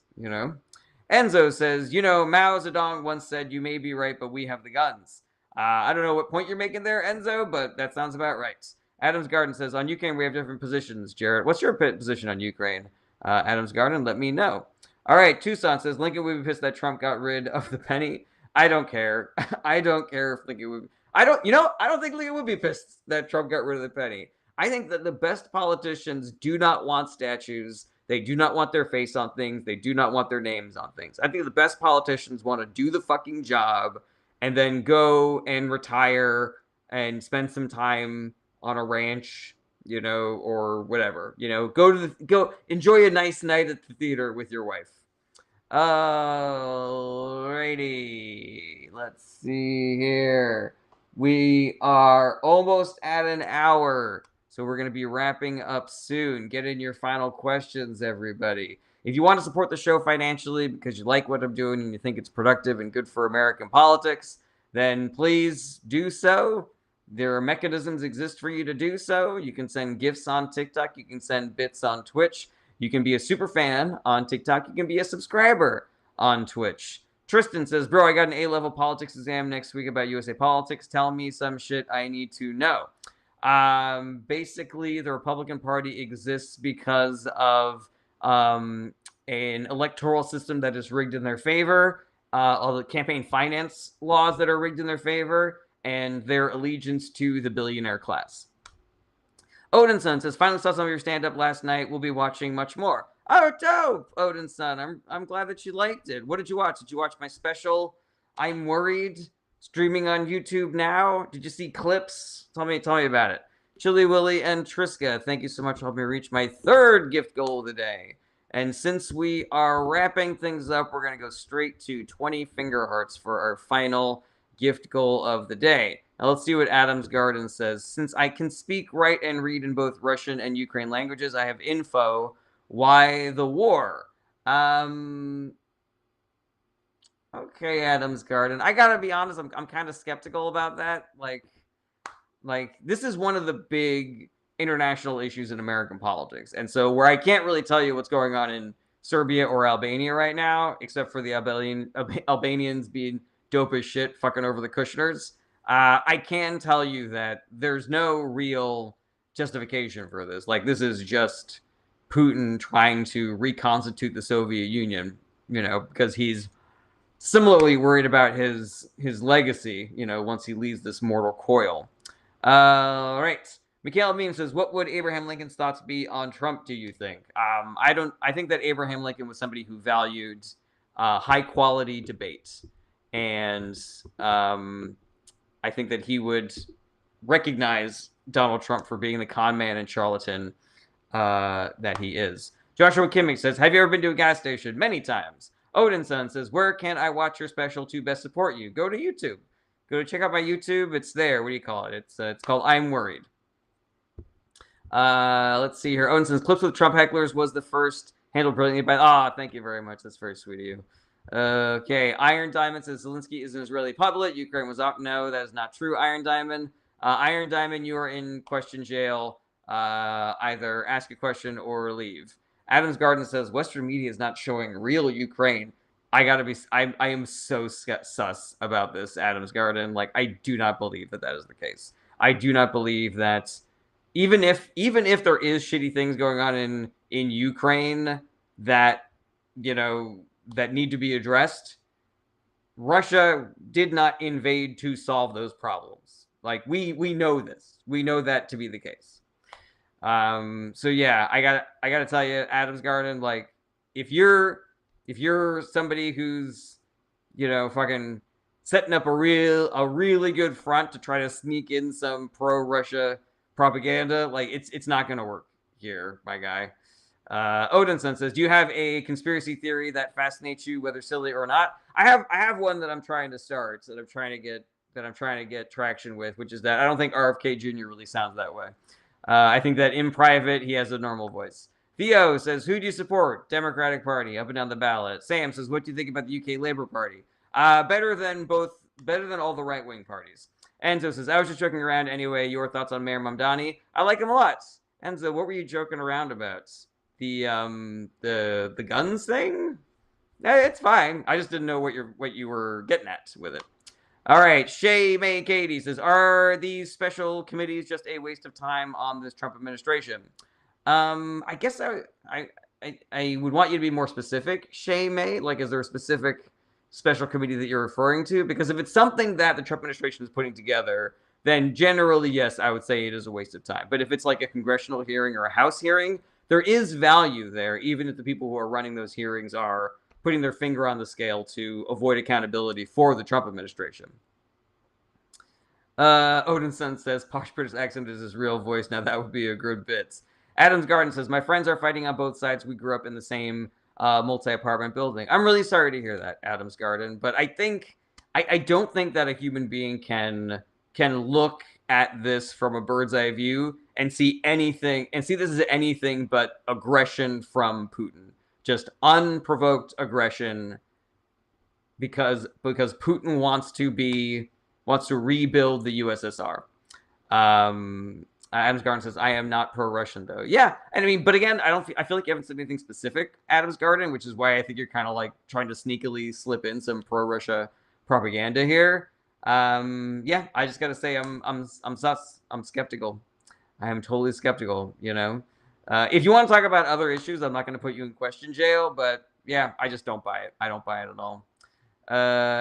Enzo says, Mao Zedong once said, "You may be right, but we have the guns." I don't know what point you're making there, Enzo, but that sounds about right. Adams Garden says, on Ukraine we have different positions. Jarrett, what's your position on Ukraine? Adams Garden, let me know. All right, Tucson says Lincoln would be pissed that Trump got rid of the penny. I don't care. I don't care if Lincoln would. I don't think Lincoln would be pissed that Trump got rid of the penny. I think that the best politicians do not want statues. They do not want their face on things. They do not want their names on things. I think the best politicians want to do the fucking job and then go and retire and spend some time on a ranch, or whatever. Go enjoy a nice night at the theater with your wife. Alrighty. Let's see here. We are almost at an hour. So we're going to be wrapping up soon. Get in your final questions, everybody. If you want to support the show financially because you like what I'm doing and you think it's productive and good for American politics, then please do so. There are mechanisms exist for you to do so. You can send gifts on TikTok. You can send bits on Twitch. You can be a super fan on TikTok. You can be a subscriber on Twitch. Tristan says, bro, I got an A-level politics exam next week about USA politics. Tell me some shit I need to know. Basically, the Republican Party exists because of an electoral system that is rigged in their favor, all the campaign finance laws that are rigged in their favor, and their allegiance to the billionaire class. Odinson says, finally saw some of your stand-up last night. We'll be watching much more. Oh, dope, Odinson. I'm glad that you liked it. What did you watch? Did you watch my special, I'm Worried, streaming on YouTube now? Did you see clips? Tell me about it. Chili Willy and Triska, thank you so much for helping me reach my third gift goal of the day. And since we are wrapping things up, we're going to go straight to 20 finger hearts for our final gift goal of the day. Now let's see what Adams Garden says. Since I can speak, write, and read in both Russian and Ukraine languages, I have info. Why the war? Okay, Adams Garden. I gotta be honest, I'm kind of skeptical about that. Like this is one of the big international issues in American politics. And so where I can't really tell you what's going on in Serbia or Albania right now, except for the Albanians being dope as shit, fucking over the Kushners, I can tell you that there's no real justification for this. Like, this is just Putin trying to reconstitute the Soviet Union, because he's similarly worried about his legacy, once he leaves this mortal coil. All right. Mikhail Beam says, what would Abraham Lincoln's thoughts be on Trump, do you think? I think that Abraham Lincoln was somebody who valued high quality debate. And I think that he would recognize Donald Trump for being the con man and charlatan that he is. Joshua Kimmich says, have you ever been to a gas station? Many times. Odinson says, where can I watch your special to best support you? Go to YouTube. Go to check out my YouTube. It's there. What do you call it? It's called I'm Worried. Let's see here. Owen says, clips with Trump hecklers was the first, handled brilliantly by... thank you very much. That's very sweet of you. Okay. Iron Diamond says, Zelensky is an Israeli puppet. Ukraine was up. No, that is not true, Iron Diamond. Iron Diamond, you are in question jail Either ask a question or leave. Adams Garden says Western media is not showing real Ukraine. I am so sus about this, Adams Garden. Like, I do not believe that is the case. I do not believe that even if there is shitty things going on in Ukraine that that need to be addressed, Russia did not invade to solve those problems. Like, we know this. We know that to be the case. So yeah, I gotta tell you, Adams Garden, like, if you're somebody who's fucking setting up a really good front to try to sneak in some pro Russia propaganda, like, it's not gonna work here, my guy. Odinson says, "Do you have a conspiracy theory that fascinates you, whether silly or not?" I have one that I'm trying to start, that I'm trying to get traction with, which is that I don't think RFK Jr. really sounds that way. I think that in private he has a normal voice. Theo says, "Who do you support? Democratic Party, up and down the ballot." Sam says, "What do you think about the UK Labour Party?" Better than all the right wing parties. Enzo says, "I was just joking around anyway. Your thoughts on Mayor Mamdani?" I like him a lot. Enzo, what were you joking around about? The guns thing? It's fine. I just didn't know what you were getting at with it. All right, Shay May Katie says, "Are these special committees just a waste of time on this Trump administration?" I guess I would want you to be more specific, Shay May. Like, is there a specific special committee that you're referring to? Because if it's something that the Trump administration is putting together, then generally, yes, I would say it is a waste of time. But if it's like a congressional hearing or a House hearing, there is value there, even if the people who are running those hearings are putting their finger on the scale to avoid accountability for the Trump administration. Odinson says, "Posh British accent is his real voice." Now that would be a good bit. Adams Garden says, "My friends are fighting on both sides. We grew up in the same multi-apartment building." I'm really sorry to hear that, Adams Garden, but I don't think that a human being can look at this from a bird's eye view and see this as anything but aggression from Putin. Just unprovoked aggression because Putin wants to rebuild the USSR. Adams Garden says, "I am not pro-Russian though." Yeah, and I mean, but again, I feel like you haven't said anything specific, Adams Garden, which is why I think you're kind of like trying to sneakily slip in some pro-Russia propaganda here. Yeah, I just gotta say, I'm sus. I'm skeptical. I am totally skeptical. If you want to talk about other issues, I'm not going to put you in question jail. But yeah, I just don't buy it. I don't buy it at all.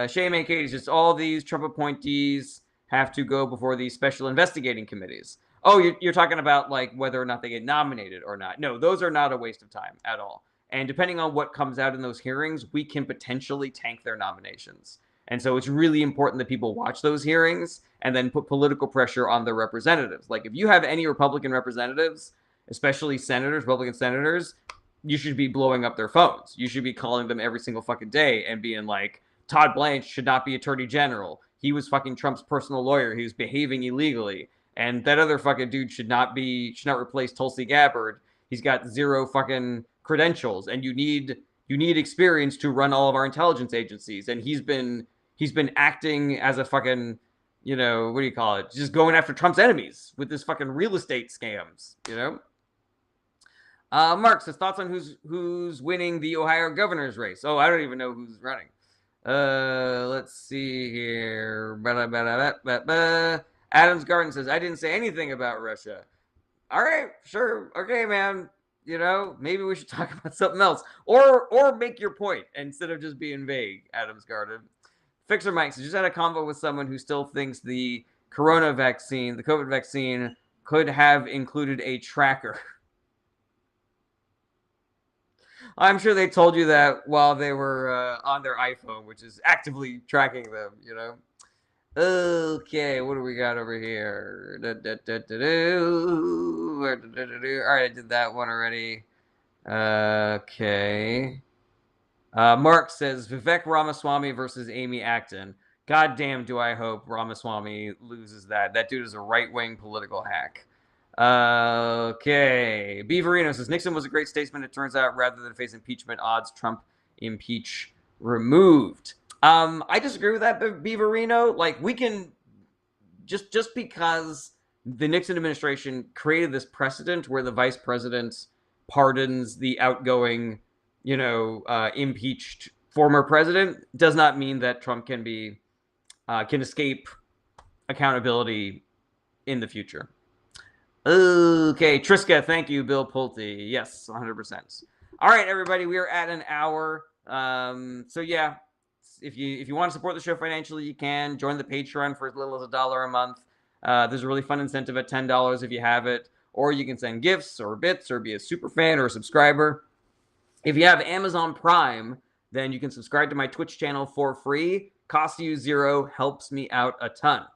Shame and Katie, just all these Trump appointees have to go before these special investigating committees. Oh, you're talking about like whether or not they get nominated or not. No, those are not a waste of time at all. And depending on what comes out in those hearings, we can potentially tank their nominations. And so it's really important that people watch those hearings and then put political pressure on their representatives. Like, if you have any Republican representatives, especially senators, Republican senators, you should be blowing up their phones. You should be calling them every single fucking day and being like, Todd Blanche should not be attorney general. He was fucking Trump's personal lawyer. He was behaving illegally. And that other fucking dude should not replace Tulsi Gabbard. He's got zero fucking credentials, and you need experience to run all of our intelligence agencies. And he's been acting as a fucking, what do you call it? Just going after Trump's enemies with this fucking real estate scams, Mark says, "Thoughts on who's winning the Ohio governor's race?" Oh, I don't even know who's running. Let's see here. Adams Garden says, "I didn't say anything about Russia." All right, sure, okay, man. Maybe we should talk about something else, or make your point instead of just being vague. Adams Garden. Fixer Mike says, "Just had a convo with someone who still thinks the COVID vaccine, could have included a tracker." I'm sure they told you that while they were on their iPhone, which is actively tracking them, Okay, what do we got over here? All right, I did that one already. Okay. Mark says, "Vivek Ramaswamy versus Amy Acton." God damn, do I hope Ramaswamy loses that. That dude is a right-wing political hack. Okay. Beaverino says, "Nixon was a great statesman. It turns out rather than face impeachment odds, Trump impeach removed." I disagree with that, Beaverino. Like, we can just because the Nixon administration created this precedent where the vice president pardons the outgoing, impeached former president. Does not mean that Trump can escape accountability in the future. Okay, Triska, thank you, Bill Pulte. Yes, 100%. All right, everybody, we are at an hour. So yeah, if you want to support the show financially, you can join the Patreon for as little as $1 a month. There's a really fun incentive at $10 if you have it, or you can send gifts or bits or be a super fan or a subscriber. If you have Amazon Prime, then you can subscribe to my Twitch channel for free. Costs you $0, helps me out a ton.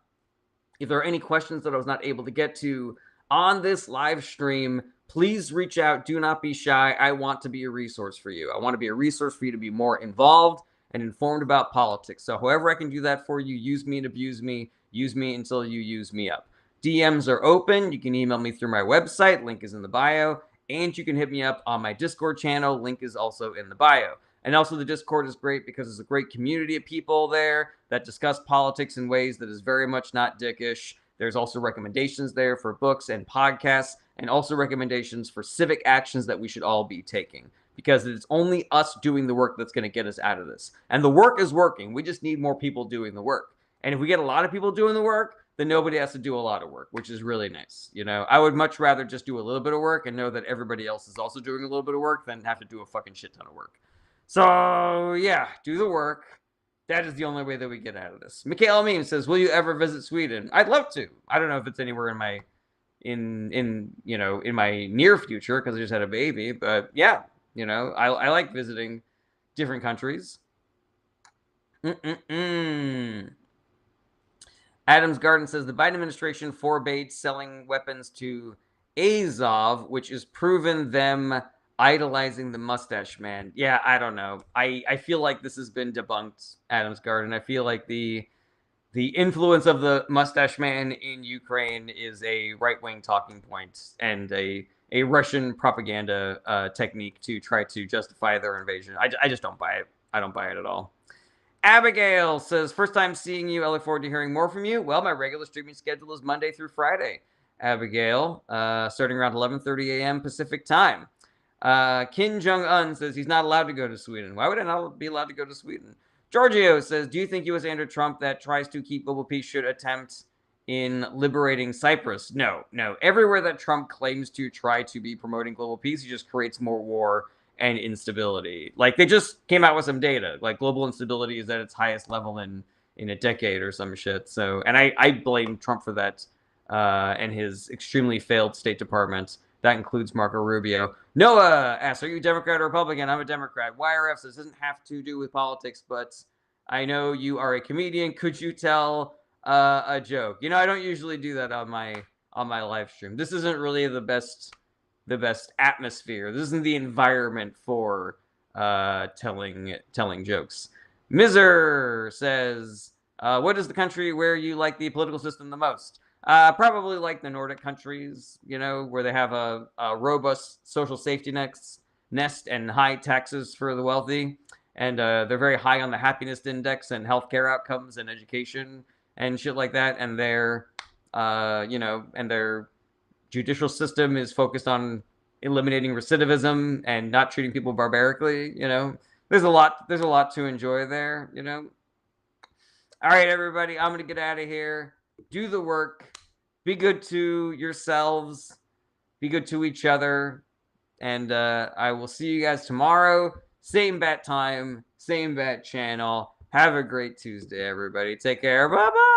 If there are any questions that I was not able to get to on this live stream, please reach out. Do not be shy. I want to be a resource for you. I want to be a resource for you to be more involved and informed about politics. So however I can do that for you, use me and abuse me. Use me until you use me up. DMs are open. You can email me through my website. Link is in the bio. And you can hit me up on my Discord channel. Link is also in the bio. And also the Discord is great because there's a great community of people there that discuss politics in ways that is very much not dickish. There's also recommendations there for books and podcasts, and also recommendations for civic actions that we should all be taking, because it's only us doing the work that's going to get us out of this. And the work is working. We just need more people doing the work. And if we get a lot of people doing the work, then nobody has to do a lot of work, which is really nice. I would much rather just do a little bit of work and know that everybody else is also doing a little bit of work than have to do a fucking shit ton of work. So, yeah, do the work. That is the only way that we get out of this. Michaela Meme says, will you ever visit Sweden? I'd love to. I don't know if it's anywhere in my near future because I just had a baby, but yeah, I like visiting different countries. Adams Garden says the Biden administration forbade selling weapons to Azov, which has proven them idolizing the mustache man. Yeah, I don't know. I feel like this has been debunked, Adams Garden. I feel like the influence of the mustache man in Ukraine is a right-wing talking point and a Russian propaganda technique to try to justify their invasion. I just don't buy it. I don't buy it at all. Abigail says, first time seeing you. I look forward to hearing more from you. Well, my regular streaming schedule is Monday through Friday, Abigail, starting around 11:30 a.m. Pacific time. Kim Jong-un says he's not allowed to go to Sweden. Why would I not be allowed to go to Sweden? Giorgio says, do you think U.S. Andrew Trump that tries to keep global peace should attempt in liberating Cyprus? No. Everywhere that Trump claims to try to be promoting global peace, he just creates more war and instability. Like, they just came out with some data. Like, global instability is at its highest level in a decade or some shit. So, and I blame Trump for that and his extremely failed State Department. That includes Marco Rubio. Noah asks, are you Democrat or Republican? I'm a Democrat. YRF says, doesn't have to do with politics, but I know you are a comedian. Could you tell a joke? I don't usually do that on my live stream. This isn't really the best atmosphere. This isn't the environment for telling jokes. Mizer says, what is the country where you like the political system the most? Probably like the Nordic countries, where they have a robust social safety nest and high taxes for the wealthy. And they're very high on the happiness index and healthcare outcomes and education and shit like that. And their judicial system is focused on eliminating recidivism and not treating people barbarically. There's a lot to enjoy there. All right, everybody, I'm gonna get out of here. Do the work. Be good to yourselves. Be good to each other. And I will see you guys tomorrow. Same bat time, same bat channel. Have a great Tuesday, everybody. Take care. Bye-bye.